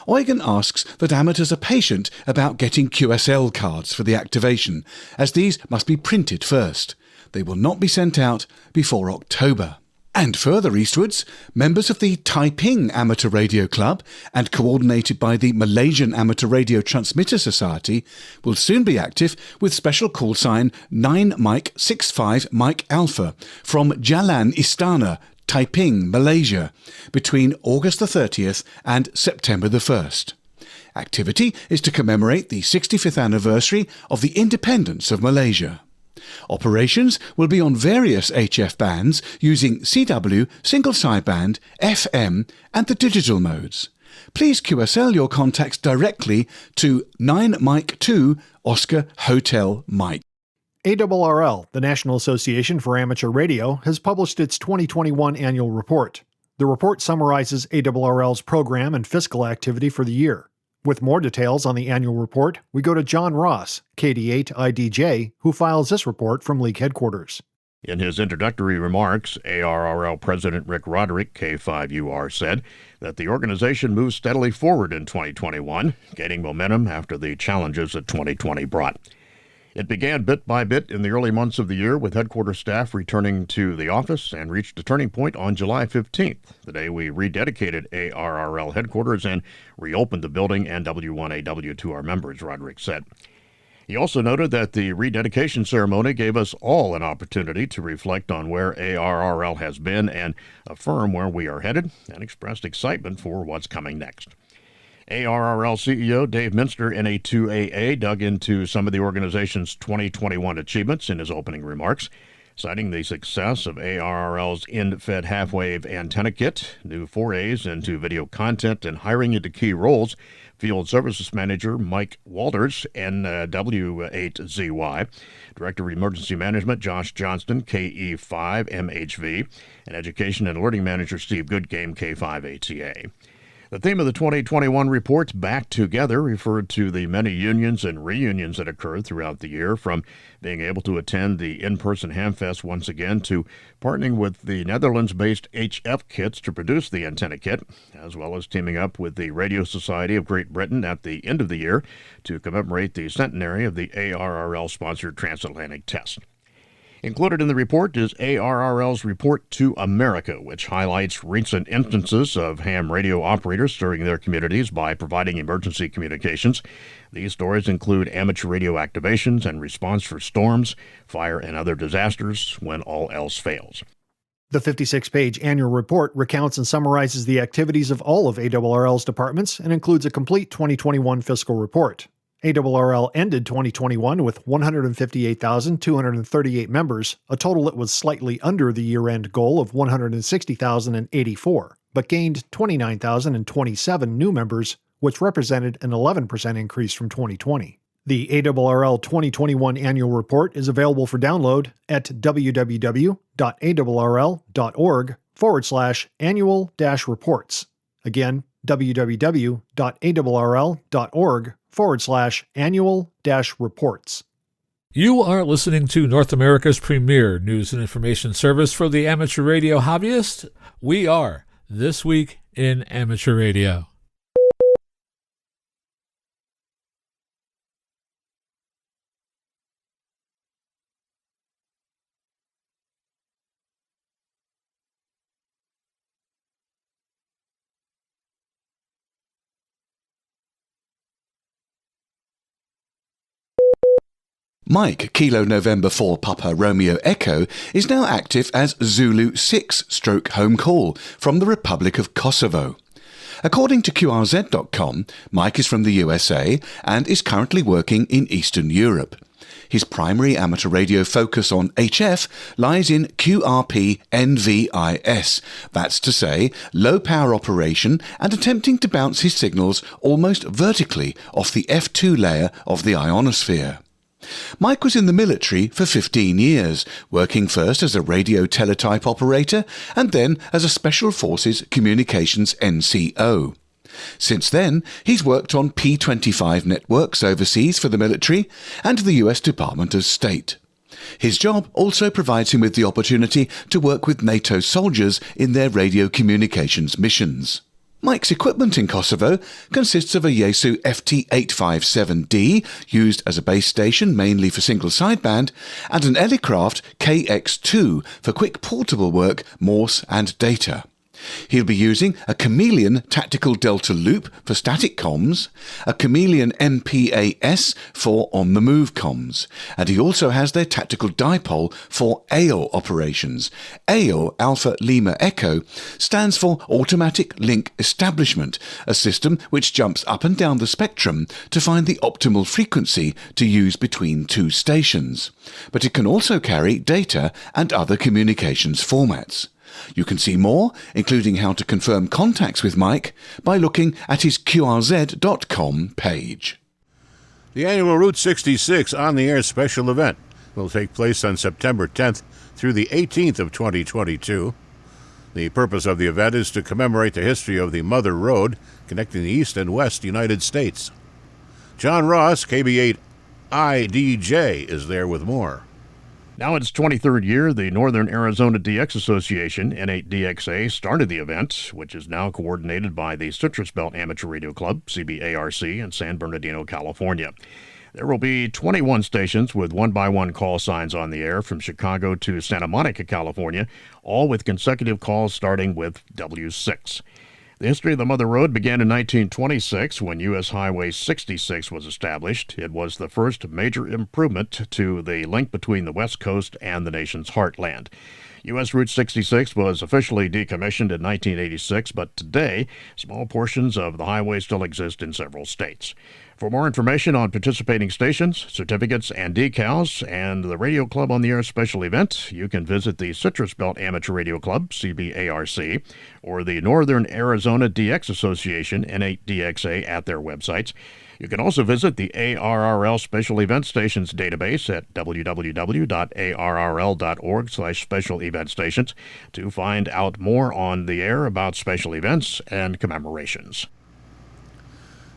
Eugen asks that amateurs are patient about getting QSL cards for the activation, as these must be printed first. They will not be sent out before October. And further eastwards, members of the Taiping Amateur Radio Club, and coordinated by the Malaysian Amateur Radio Transmitter Society, will soon be active with special call sign 9 Mike 65 Mike Alpha from Jalan Istana, Taiping, Malaysia, between August the 30th and September the 1st. Activity is to commemorate the 65th anniversary of the independence of Malaysia. Operations will be on various HF bands using CW, single sideband, FM and the digital modes. Please QSL your contacts directly to 9 Mike 2 Oscar Hotel Mike. ARRL, the National Association for Amateur Radio, has published its 2021 annual report. The report summarizes ARRL's program and fiscal activity for the year. With more details on the annual report, we go to John Ross, KD8IDJ, who files this report from League headquarters. In his introductory remarks, ARRL President Rick Roderick, K5UR, said that the organization moved steadily forward in 2021, gaining momentum after the challenges that 2020 brought. It began bit by bit in the early months of the year, with headquarters staff returning to the office, and reached a turning point on July 15th, the day we rededicated ARRL headquarters and reopened the building and W1AW to our members, Roderick said. He also noted that the rededication ceremony gave us all an opportunity to reflect on where ARRL has been and affirm where we are headed, and expressed excitement for what's coming next. ARRL CEO Dave Minster, NA2AA, dug into some of the organization's 2021 achievements in his opening remarks, citing the success of ARRL's end-fed half-wave antenna kit, new forays into video content, and hiring into key roles. Field Services Manager Mike Walters, NW8ZY, Director of Emergency Management Josh Johnston, KE5MHV, and Education and Alerting Manager Steve Goodgame, K5ATA. The theme of the 2021 report's Back Together referred to the many unions and reunions that occurred throughout the year, from being able to attend the in-person Hamfest once again to partnering with the Netherlands-based HF Kits to produce the antenna kit, as well as teaming up with the Radio Society of Great Britain at the end of the year to commemorate the centenary of the ARRL-sponsored transatlantic test. Included in the report is ARRL's Report to America, which highlights recent instances of ham radio operators serving their communities by providing emergency communications. These stories include amateur radio activations and response for storms, fire, and other disasters when all else fails. The 56-page annual report recounts and summarizes the activities of all of ARRL's departments and includes a complete 2021 fiscal report. ARRL ended 2021 with 158,238 members, a total that was slightly under the year-end goal of 160,084, but gained 29,027 new members, which represented an 11% increase from 2020. The ARRL 2021 annual report is available for download at www.arrl.org/annual-reports. Again, www.arrl.org/annual-reports. You are listening to North America's premier news and information service for the amateur radio hobbyist. We are This Week in Amateur Radio. Mike, Kilo November 4 Papa Romeo Echo, is now active as Zulu 6/Home Call from the Republic of Kosovo. According to QRZ.com, Mike is from the USA and is currently working in Eastern Europe. His primary amateur radio focus on HF lies in QRP NVIS, that's to say, low power operation and attempting to bounce his signals almost vertically off the F2 layer of the ionosphere. Mike was in the military for 15 years, working first as a radio teletype operator and then as a Special Forces Communications NCO. Since then, he's worked on P25 networks overseas for the military and the US Department of State. His job also provides him with the opportunity to work with NATO soldiers in their radio communications missions. Mike's equipment in Kosovo consists of a Yaesu FT857D, used as a base station mainly for single sideband, and an Elecraft KX2 for quick portable work, Morse and data. He'll be using a Chameleon Tactical Delta Loop for static comms, a Chameleon MPAS for on-the-move comms, and he also has their Tactical Dipole for AO operations. AO, Alpha Lima Echo, stands for Automatic Link Establishment, a system which jumps up and down the spectrum to find the optimal frequency to use between two stations. But it can also carry data and other communications formats. You can see more, including how to confirm contacts with Mike, by looking at his QRZ.com page. The annual Route 66 on-the-air special event will take place on September 10th through the 18th of 2022. The purpose of the event is to commemorate the history of the Mother Road connecting the East and West United States. John Ross, KB8IDJ, is there with more. Now its 23rd year, the Northern Arizona DX Association, N8DXA, started the event, which is now coordinated by the Citrus Belt Amateur Radio Club, CBARC, in San Bernardino, California. There will be 21 stations with one-by-one call signs on the air from Chicago to Santa Monica, California, all with consecutive calls starting with W6. The history of the Mother Road began in 1926 when U.S. Highway 66 was established. It was the first major improvement to the link between the West Coast and the nation's heartland. U.S. Route 66 was officially decommissioned in 1986, but today, small portions of the highway still exist in several states. For more information on participating stations, certificates, and decals, and the Radio Club on the Air special event, you can visit the Citrus Belt Amateur Radio Club, CBARC, or the Northern Arizona DX Association, N8DXA, at their websites. You can also visit the ARRL Special Event Stations database at www.arrl.org/special event stations to find out more on the air about special events and commemorations.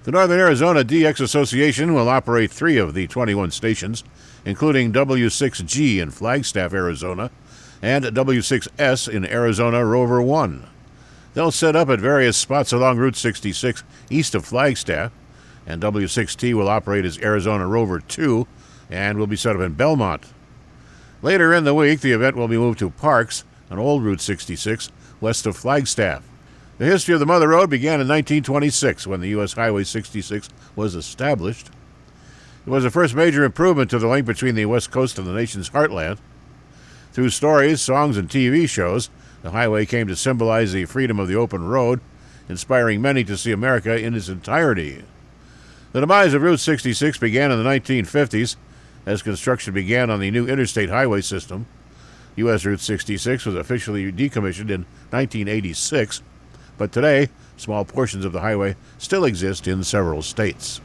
The Northern Arizona DX Association will operate 3 of the 21 stations, including W6G in Flagstaff, Arizona, and W6S in Arizona Rover 1. They'll set up at various spots along Route 66 east of Flagstaff, and W6T will operate as Arizona Rover 2 and will be set up in Belmont. Later in the week, the event will be moved to Parks on Old Route 66 west of Flagstaff. The history of the Mother Road began in 1926 when the U.S. Highway 66 was established. It was the first major improvement to the link between the West Coast and the nation's heartland. Through stories, songs, and TV shows, the highway came to symbolize the freedom of the open road, inspiring many to see America in its entirety. The demise of Route 66 began in the 1950s as construction began on the new interstate highway system. U.S. Route 66 was officially decommissioned in 1986, but today, small portions of the highway still exist in several states.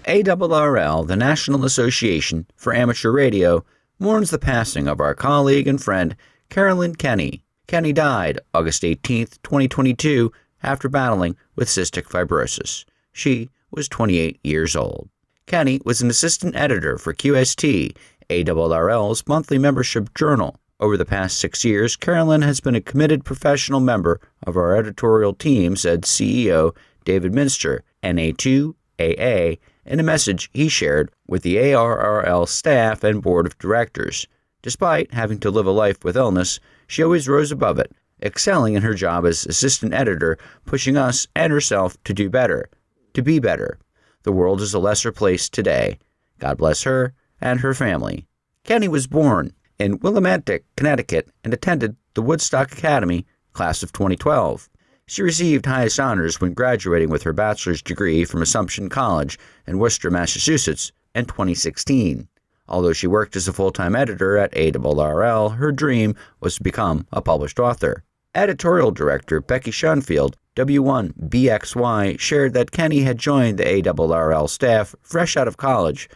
ARRL, the National Association for Amateur Radio, mourns the passing of our colleague and friend, Kenney. Kenney died August 18, 2022, after battling with cystic fibrosis. She was 28 years old. Kenney was an assistant editor for QST, ARRL's monthly membership journal. Over the past 6 years, Carolyn has been a committed professional member of our editorial team, said CEO David Minster, NA2AA, in a message he shared with the ARRL staff and board of directors. Despite having to live a life with illness, she always rose above it, excelling in her job as assistant editor, pushing us and herself to do better, to be better. The world is a lesser place today. God bless her and her family. Kenney was born in Willimantic, Connecticut, and attended the Woodstock Academy, class of 2012. She received highest honors when graduating with her bachelor's degree from Assumption College in Worcester, Massachusetts, in 2016. Although she worked as a full-time editor at ARRL, her dream was to become a published author. Editorial director Becky Schoenfield, W1BXY, shared that Kenney had joined the ARRL staff fresh out of college,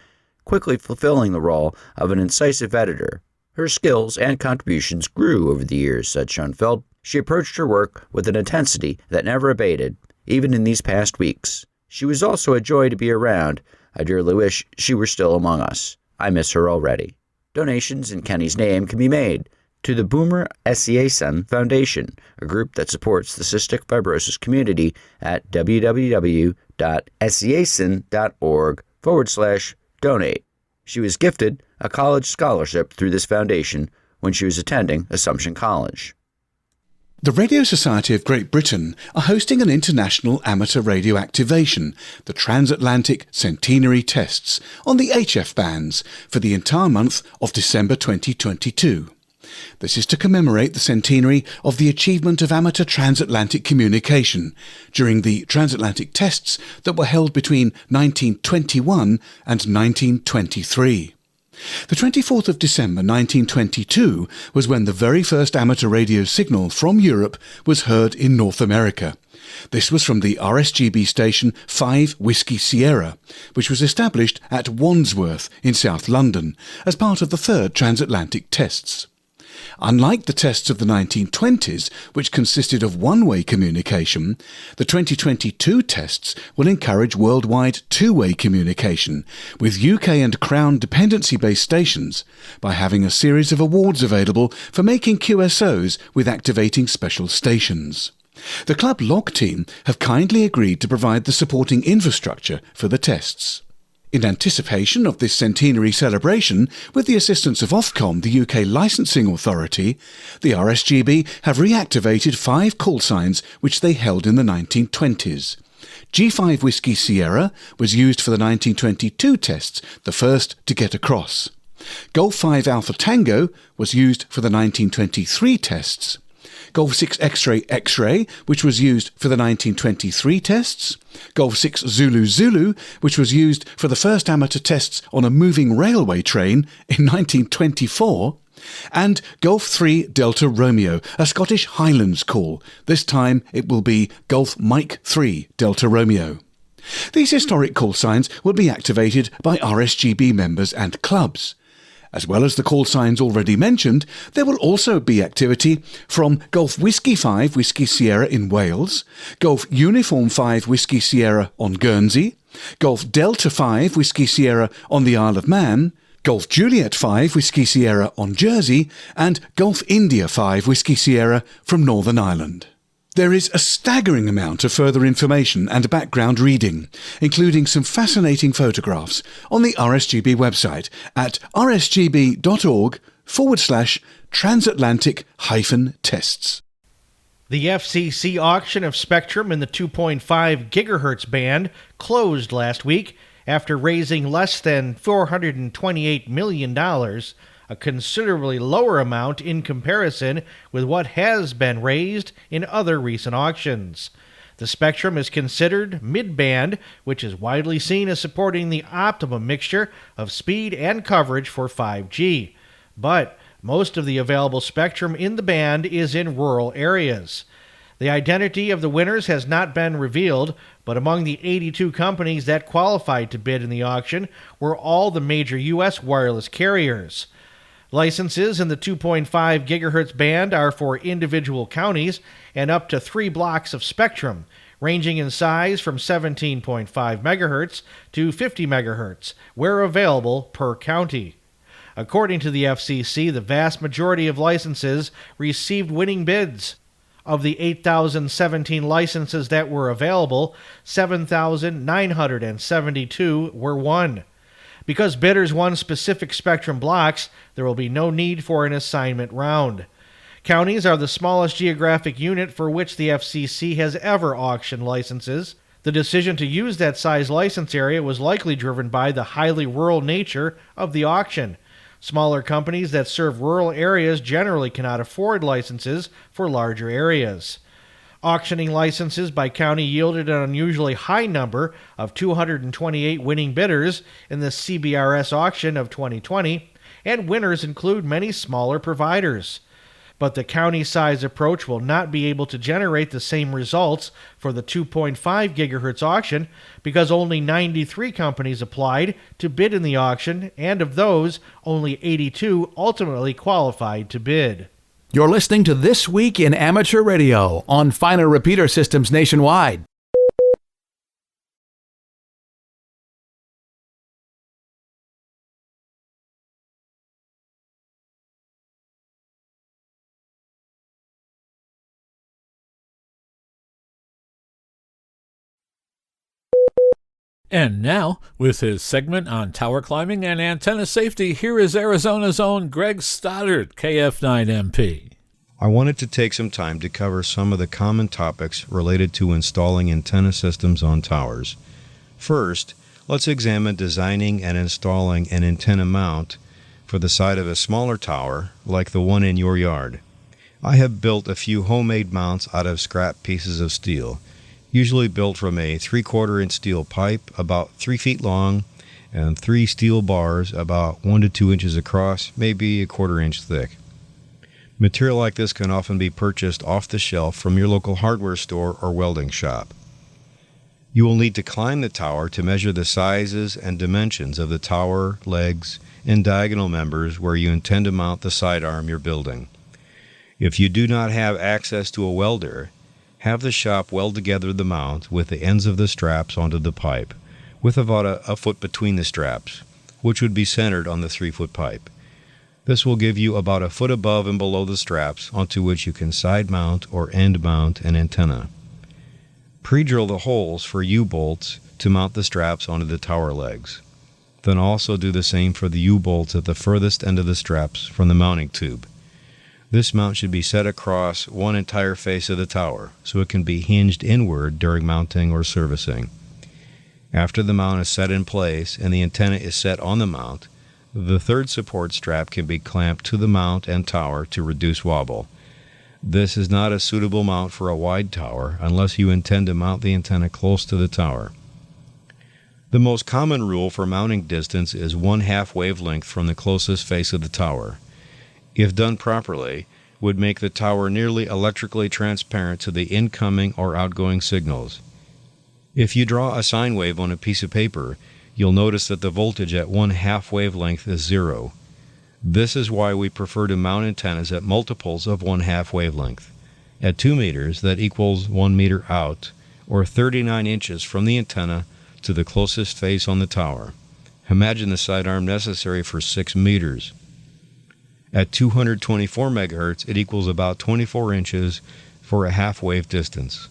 quickly fulfilling the role of an incisive editor. Her skills and contributions grew over the years, said Schoenfeld. She approached her work with an intensity that never abated, even in these past weeks. She was also a joy to be around. I dearly wish she were still among us. I miss her already. Donations in Kenney's name can be made to the Boomer Esiason Foundation, a group that supports the cystic fibrosis community at www.esiason.org/donate. She was gifted a college scholarship through this foundation when she was attending Assumption College. The Radio Society of Great Britain are hosting an international amateur radio activation, the Transatlantic Centenary Tests, on the HF bands for the entire month of December 2022. This is to commemorate the centenary of the achievement of amateur transatlantic communication during the transatlantic tests that were held between 1921 and 1923. The 24th of December 1922 was when the very first amateur radio signal from Europe was heard in North America. This was from the RSGB station 5 Whiskey Sierra, which was established at Wandsworth in South London as part of the third transatlantic tests. Unlike the tests of the 1920s, which consisted of one-way communication, the 2022 tests will encourage worldwide two-way communication with UK and Crown dependency-based stations by having a series of awards available for making QSOs with activating special stations. The Club Log team have kindly agreed to provide the supporting infrastructure for the tests. In anticipation of this centenary celebration, with the assistance of Ofcom, the UK licensing authority, the RSGB have reactivated 5 call signs which they held in the 1920s. G5 Whiskey Sierra was used for the 1922 tests, the first to get across. Golf 5 Alpha Tango was used for the 1923 tests. Golf 6 X-Ray X-Ray, which was used for the 1923 tests, Golf 6 Zulu Zulu, which was used for the first amateur tests on a moving railway train in 1924, and Golf 3 Delta Romeo, a Scottish Highlands call. This time it will be Golf Mike 3 Delta Romeo. These historic call signs will be activated by RSGB members and clubs. As well as the call signs already mentioned, there will also be activity from Golf Whiskey 5 Whiskey Sierra in Wales, Golf Uniform 5 Whiskey Sierra on Guernsey, Golf Delta 5 Whiskey Sierra on the Isle of Man, Golf Juliet 5 Whiskey Sierra on Jersey, and Golf India 5 Whiskey Sierra from Northern Ireland. There is a staggering amount of further information and background reading, including some fascinating photographs, on the RSGB website at rsgb.org/transatlantic-tests. The FCC auction of spectrum in the 2.5 gigahertz band closed last week after raising less than $428 million, a considerably lower amount in comparison with what has been raised in other recent auctions. The spectrum is considered mid-band, which is widely seen as supporting the optimum mixture of speed and coverage for 5G. But most of the available spectrum in the band is in rural areas. The identity of the winners has not been revealed, but among the 82 companies that qualified to bid in the auction were all the major U.S. wireless carriers. Licenses in the 2.5 gigahertz band are for individual counties and up to 3 blocks of spectrum, ranging in size from 17.5 megahertz to 50 megahertz, where available per county. According to the FCC, the vast majority of licenses received winning bids. Of the 8,017 licenses that were available, 7,972 were won. Because bidders won specific spectrum blocks, there will be no need for an assignment round. Counties are the smallest geographic unit for which the FCC has ever auctioned licenses. The decision to use that size license area was likely driven by the highly rural nature of the auction. Smaller companies that serve rural areas generally cannot afford licenses for larger areas. Auctioning licenses by county yielded an unusually high number of 228 winning bidders in the CBRS auction of 2020, and winners include many smaller providers. But the county size approach will not be able to generate the same results for the 2.5 gigahertz auction because only 93 companies applied to bid in the auction, and of those, only 82 ultimately qualified to bid. You're listening to This Week in Amateur Radio on Finer Repeater Systems nationwide. And now, with his segment on tower climbing and antenna safety, here is Arizona's own Greg Stoddard, KF9MP. I wanted to take some time to cover some of the common topics related to installing antenna systems on towers. First, let's examine designing and installing an antenna mount for the side of a smaller tower, like the one in your yard. I have built a few homemade mounts out of scrap pieces of steel, usually built from a 3/4-inch steel pipe about 3 feet long and 3 steel bars about 1 to 2 inches across, maybe a 1/4 inch thick. Material like this can often be purchased off the shelf from your local hardware store or welding shop. You will need to climb the tower to measure the sizes and dimensions of the tower, legs, and diagonal members where you intend to mount the sidearm you're building. If you do not have access to a welder, have the shop weld together the mount with the ends of the straps onto the pipe, with about a foot between the straps, which would be centered on the 3-foot pipe. This will give you about a foot above and below the straps onto which you can side mount or end mount an antenna. Pre-drill the holes for U-bolts to mount the straps onto the tower legs. Then also do the same for the U-bolts at the furthest end of the straps from the mounting tube. This mount should be set across one entire face of the tower, so it can be hinged inward during mounting or servicing. After the mount is set in place and the antenna is set on the mount, the third support strap can be clamped to the mount and tower to reduce wobble. This is not a suitable mount for a wide tower unless you intend to mount the antenna close to the tower. The most common rule for mounting distance is 1/2 wavelength from the closest face of the tower. If done properly, would make the tower nearly electrically transparent to the incoming or outgoing signals. If you draw a sine wave on a piece of paper, you'll notice that the voltage at 1/2 wavelength is 0. This is why we prefer to mount antennas at multiples of 1/2 wavelength. At 2 meters, that equals 1 meter out, or 39 inches from the antenna to the closest face on the tower. Imagine the sidearm necessary for 6 meters. At 224 megahertz, it equals about 24 inches for a half-wave distance.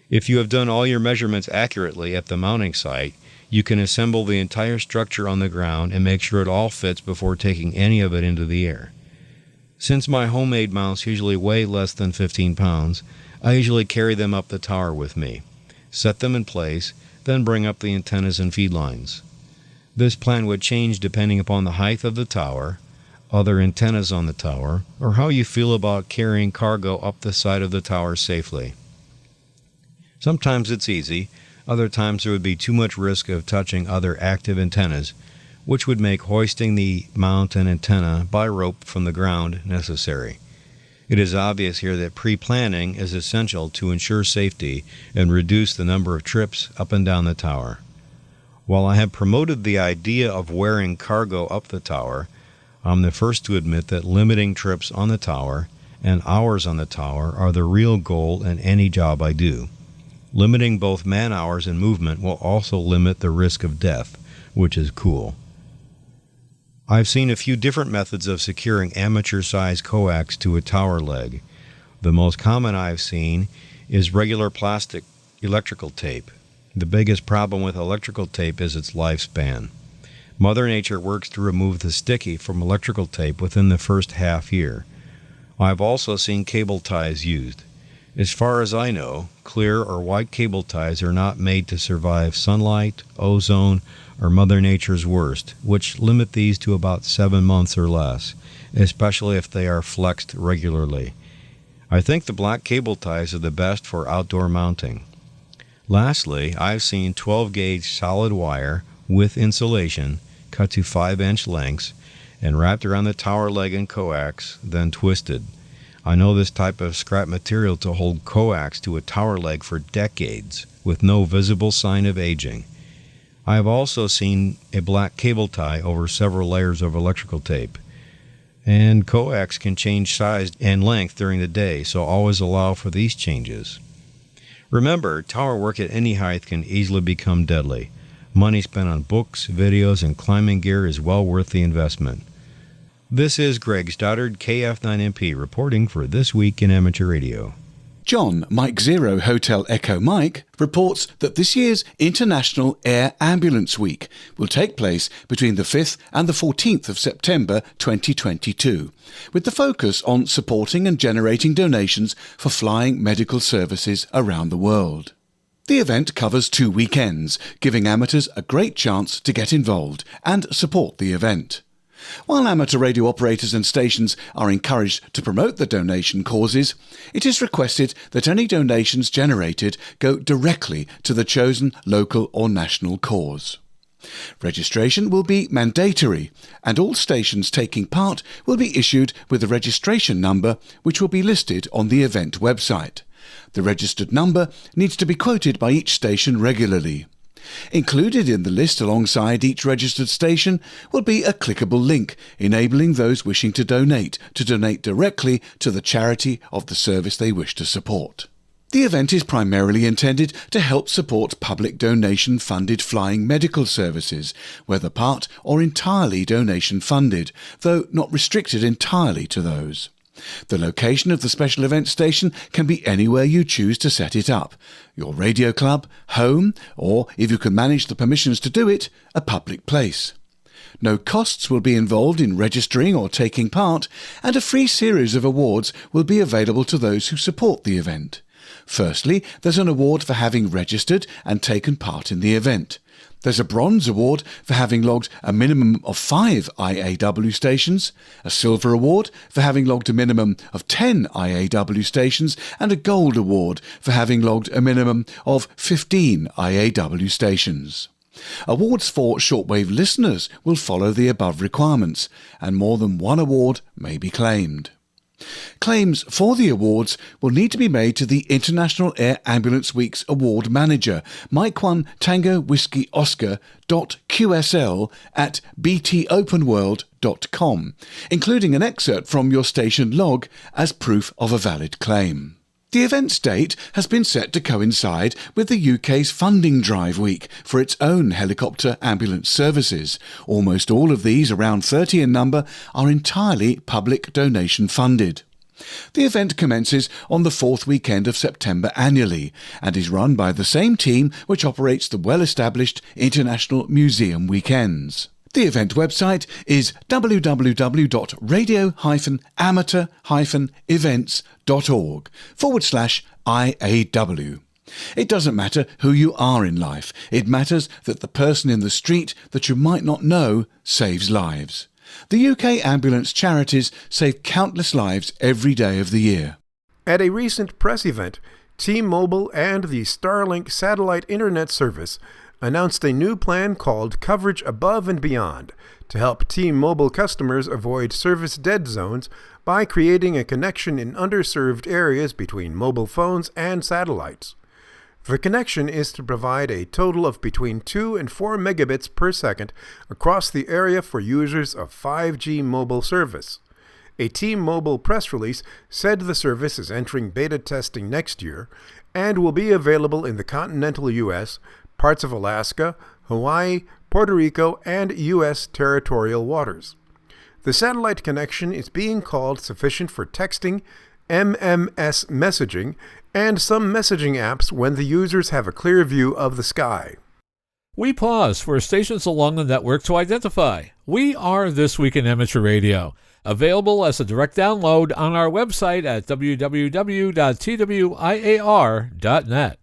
If you have done all your measurements accurately at the mounting site, you can assemble the entire structure on the ground and make sure it all fits before taking any of it into the air. Since my homemade mounts usually weigh less than 15 pounds, I usually carry them up the tower with me, set them in place, then bring up the antennas and feed lines. This plan would change depending upon the height of the tower, other antennas on the tower, or how you feel about carrying cargo up the side of the tower safely. Sometimes it's easy, other times there would be too much risk of touching other active antennas, which would make hoisting the mount and antenna by rope from the ground necessary. It is obvious here that pre-planning is essential to ensure safety and reduce the number of trips up and down the tower. While I have promoted the idea of wearing cargo up the tower, I'm the first to admit that limiting trips on the tower and hours on the tower are the real goal in any job I do. Limiting both man hours and movement will also limit the risk of death, which is cool. I've seen a few different methods of securing amateur-sized coax to a tower leg. The most common I've seen is regular plastic electrical tape. The biggest problem with electrical tape is its lifespan. Mother Nature works to remove the sticky from electrical tape within the first half year. I've also seen cable ties used. As far as I know, clear or white cable ties are not made to survive sunlight, ozone, or Mother Nature's worst, which limit these to about 7 months or less, especially if they are flexed regularly. I think the black cable ties are the best for outdoor mounting. Lastly, I've seen 12-gauge solid wire with insulation cut to 5-inch lengths and wrapped around the tower leg and coax, then twisted. I know this type of scrap material to hold coax to a tower leg for decades with no visible sign of aging. I have also seen a black cable tie over several layers of electrical tape. And coax can change size and length during the day, so always allow for these changes. Remember, tower work at any height can easily become deadly. Money spent on books, videos, and climbing gear is well worth the investment. This is Greg Stoddard, KF9MP, reporting for This Week in Amateur Radio. John Mike Zero Hotel Echo Mike reports that this year's International Air Ambulance Week will take place between the 5th and the 14th of September 2022, with the focus on supporting and generating donations for flying medical services around the world. The event covers 2 weekends, giving amateurs a great chance to get involved and support the event. While amateur radio operators and stations are encouraged to promote the donation causes, it is requested that any donations generated go directly to the chosen local or national cause. Registration will be mandatory, and all stations taking part will be issued with a registration number which will be listed on the event website. The registered number needs to be quoted by each station regularly. Included in the list alongside each registered station will be a clickable link enabling those wishing to donate directly to the charity of the service they wish to support. The event is primarily intended to help support public donation-funded flying medical services, whether part or entirely donation-funded, though not restricted entirely to those. The location of the special event station can be anywhere you choose to set it up, your radio club, home, or, if you can manage the permissions to do it, a public place. No costs will be involved in registering or taking part, and a free series of awards will be available to those who support the event. Firstly, there's an award for having registered and taken part in the event. There's a bronze award for having logged a minimum of 5 IAW stations, a silver award for having logged a minimum of 10 IAW stations, and a gold award for having logged a minimum of 15 IAW stations. Awards for shortwave listeners will follow the above requirements, and more than one award may be claimed. Claims for the awards will need to be made to the International Air Ambulance Week's award manager, Mike 1 Tango Whiskey Oscar.QSL at btopenworld.com, including an excerpt from your station log as proof of a valid claim. The event's date has been set to coincide with the UK's funding drive week for its own helicopter ambulance services. Almost all of these, around 30 in number, are entirely public donation funded. The event commences on the fourth weekend of September annually and is run by the same team which operates the well-established International Museum Weekends. The event website is www.radio-events.org/IAW. It doesn't matter who you are in life. It matters that the person in the street that you might not know saves lives. The UK ambulance charities save countless lives every day of the year. At a recent press event, T-Mobile and the Starlink satellite internet service announced a new plan called Coverage Above and Beyond to help T-Mobile customers avoid service dead zones by creating a connection in underserved areas between mobile phones and satellites. The connection is to provide a total of between 2 and 4 megabits per second across the area for users of 5G mobile service. A T-Mobile press release said the service is entering beta testing next year and will be available in the continental U.S., parts of Alaska, Hawaii, Puerto Rico, and U.S. territorial waters. The satellite connection is being called sufficient for texting, MMS messaging, and some messaging apps when the users have a clear view of the sky. We pause for stations along the network to identify. We are This Week in Amateur Radio, available as a direct download on our website at www.twiar.net.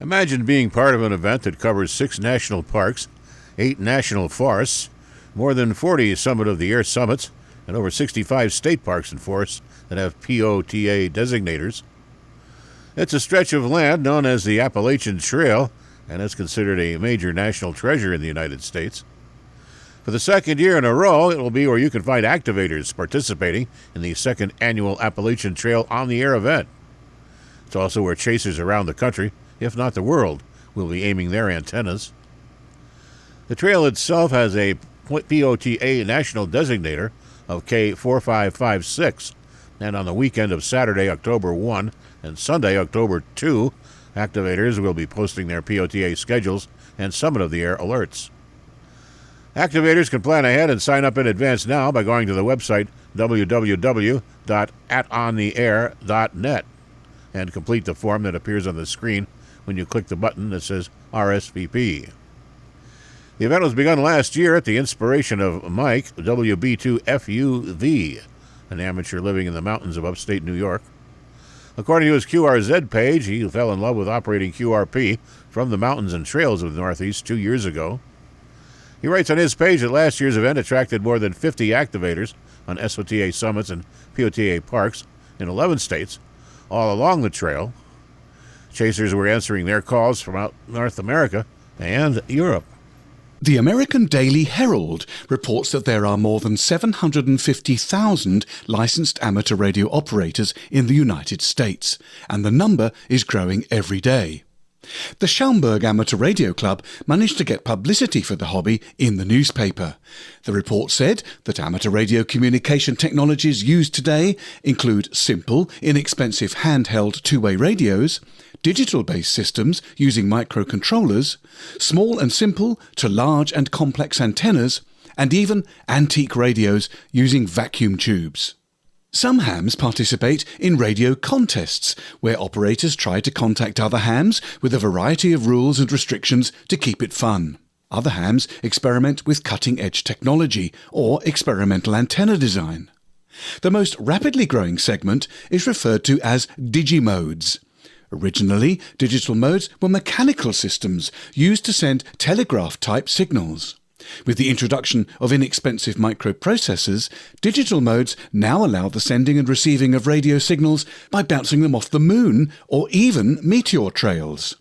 Imagine being part of an event that covers 6 national parks, 8 national forests, more than 40 Summit of the Air summits, and over 65 state parks and forests that have POTA designators. It's a stretch of land known as the Appalachian Trail, and is considered a major national treasure in the United States. For the second year in a row, it will be where you can find activators participating in the second annual Appalachian Trail on the Air event. It's also where chasers around the country, if not the world, will be aiming their antennas. The trail itself has a POTA national designator of K4556, and on the weekend of Saturday, October 1 and Sunday, October 2, activators will be posting their POTA schedules and Summit of the Air alerts. Activators can plan ahead and sign up in advance now by going to the website www.atontheair.net and complete the form that appears on the screen when you click the button that says RSVP. The event was begun last year at the inspiration of Mike, WB2FUV, an amateur living in the mountains of upstate New York. According to his QRZ page, he fell in love with operating QRP from the mountains and trails of the Northeast 2 years ago. He writes on his page that last year's event attracted more than 50 activators on SOTA summits and POTA parks in 11 states, all along the trail. Chasers were answering their calls from out North America and Europe. The American Daily Herald reports that there are more than 750,000 licensed amateur radio operators in the United States, and the number is growing every day. The Schaumburg Amateur Radio Club managed to get publicity for the hobby in the newspaper. The report said that amateur radio communication technologies used today include simple, inexpensive handheld two-way radios, digital-based systems using microcontrollers, small and simple to large and complex antennas, and even antique radios using vacuum tubes. Some hams participate in radio contests, where operators try to contact other hams with a variety of rules and restrictions to keep it fun. Other hams experiment with cutting-edge technology or experimental antenna design. The most rapidly growing segment is referred to as digimodes. Originally, digital modes were mechanical systems used to send telegraph-type signals. With the introduction of inexpensive microprocessors, digital modes now allow the sending and receiving of radio signals by bouncing them off the moon or even meteor trails.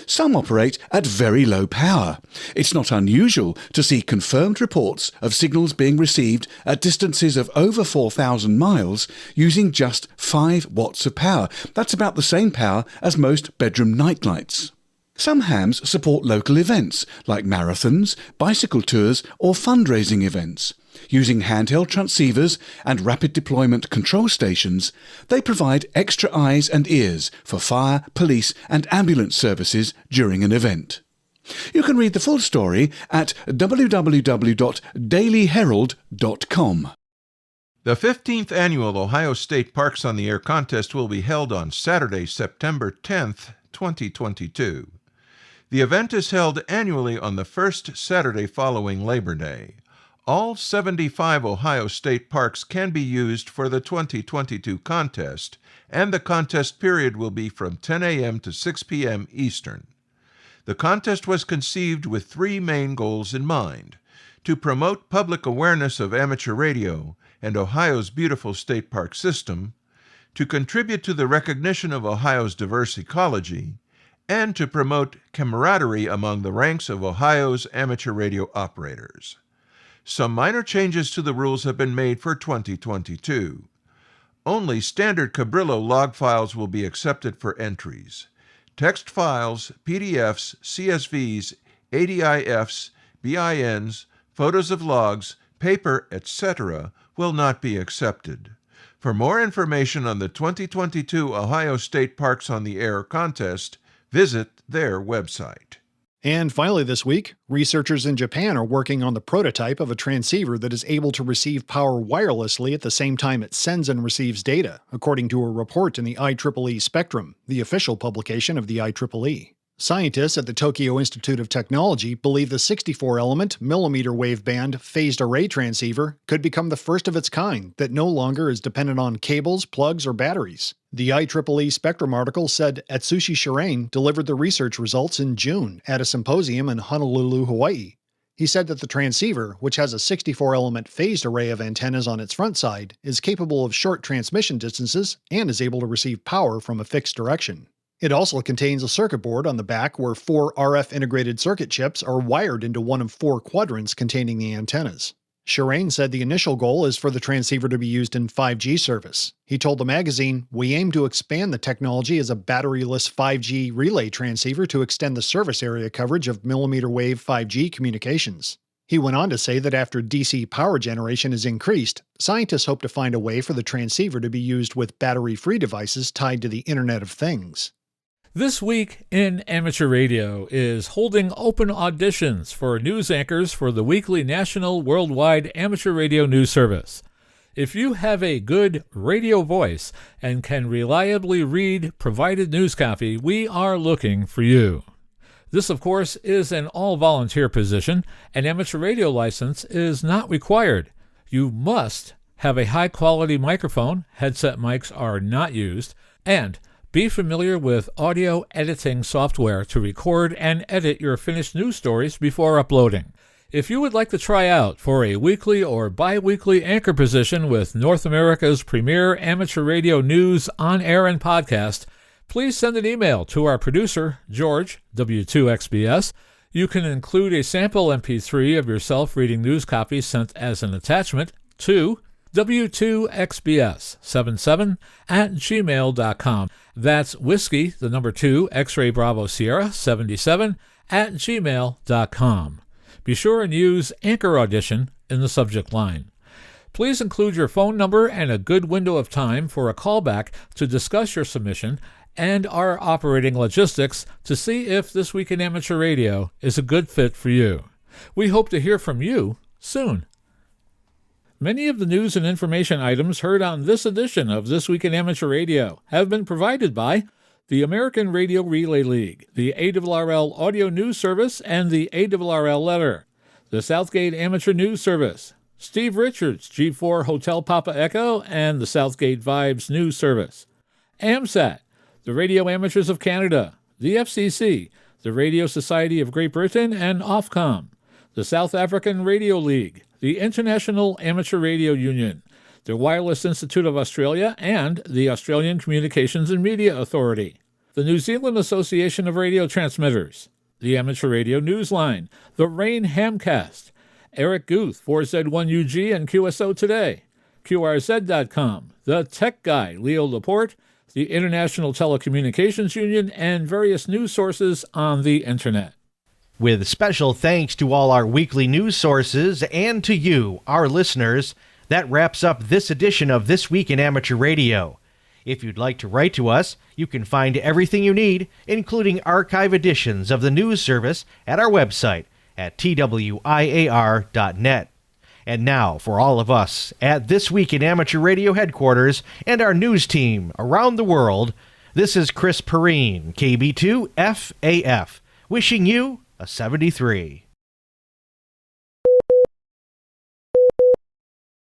Some operate at very low power. It's not unusual to see confirmed reports of signals being received at distances of over 4,000 miles using just 5 watts of power. That's about the same power as most bedroom nightlights. Some hams support local events like marathons, bicycle tours or fundraising events. Using handheld transceivers and rapid deployment control stations, they provide extra eyes and ears for fire, police and ambulance services during an event. You can read the full story at www.dailyherald.com. The 15th Annual Ohio State Parks on the Air contest will be held on Saturday, September 10th, 2022. The event is held annually on the first Saturday following Labor Day. All 75 Ohio State parks can be used for the 2022 contest, and the contest period will be from 10 a.m. to 6 p.m. Eastern. The contest was conceived with 3 main goals in mind: to promote public awareness of amateur radio and Ohio's beautiful state park system, to contribute to the recognition of Ohio's diverse ecology, and to promote camaraderie among the ranks of Ohio's amateur radio operators. Some minor changes to the rules have been made for 2022. Only standard Cabrillo log files will be accepted for entries. Text files, PDFs, CSVs, ADIFs, BINs, photos of logs, paper, etc. will not be accepted. For more information on the 2022 Ohio State Parks on the Air contest, visit their website. And finally this week, researchers in Japan are working on the prototype of a transceiver that is able to receive power wirelessly at the same time it sends and receives data, according to a report in the IEEE Spectrum, the official publication of the IEEE. Scientists at the Tokyo Institute of Technology believe the 64-element millimeter wave band phased array transceiver could become the first of its kind that no longer is dependent on cables, plugs, or batteries. The IEEE Spectrum article said Atsushi Shirane delivered the research results in June at a symposium in Honolulu, Hawaii. He said that the transceiver, which has a 64-element phased array of antennas on its front side, is capable of short transmission distances and is able to receive power from a fixed direction. It also contains a circuit board on the back where 4 RF integrated circuit chips are wired into one of 4 quadrants containing the antennas. Shirane said the initial goal is for the transceiver to be used in 5G service. He told the magazine, "We aim to expand the technology as a batteryless 5G relay transceiver to extend the service area coverage of millimeter wave 5G communications." He went on to say that after DC power generation is increased, scientists hope to find a way for the transceiver to be used with battery-free devices tied to the Internet of Things. This Week in Amateur Radio is holding open auditions for news anchors for the weekly national worldwide amateur radio news service. If you have a good radio voice and can reliably read provided news copy, we are looking for you. This, of course, is an all-volunteer position. An amateur radio license is not required. You must have a high-quality microphone, headset mics are not used, and be familiar with audio editing software to record and edit your finished news stories before uploading. If you would like to try out for a weekly or bi-weekly anchor position with North America's premier amateur radio news on air and podcast, please send an email to our producer, George, W2XBS. You can include a sample MP3 of yourself reading news copies sent as an attachment to W2XBS77@gmail.com. That's whiskey, the number 2, X-ray Bravo Sierra 77@gmail.com. Be sure and use Anchor Audition in the subject line. Please include your phone number and a good window of time for a callback to discuss your submission and our operating logistics to see if This Week in Amateur Radio is a good fit for you. We hope to hear from you soon. Many of the news and information items heard on this edition of This Week in Amateur Radio have been provided by the American Radio Relay League, the ARRL Audio News Service, and the ARRL Letter, the Southgate Amateur News Service, Steve Richards, G4 Hotel Papa Echo, and the Southgate Vibes News Service, AMSAT, the Radio Amateurs of Canada, the FCC, the Radio Society of Great Britain, and Ofcom, the South African Radio League, the International Amateur Radio Union, the Wireless Institute of Australia, and the Australian Communications and Media Authority, the New Zealand Association of Radio Transmitters, the Amateur Radio Newsline, the Rain Hamcast, Eric Guth, 4Z1UG and QSO Today, QRZ.com, the Tech Guy, Leo Laporte, the International Telecommunications Union, and various news sources on the Internet. With special thanks to all our weekly news sources and to you, our listeners, that wraps up this edition of This Week in Amateur Radio. If you'd like to write to us, you can find everything you need, including archive editions of the news service, at our website at twiar.net. And now, for all of us at This Week in Amateur Radio headquarters and our news team around the world, this is Chris Perrine, KB2FAF, wishing you a 73.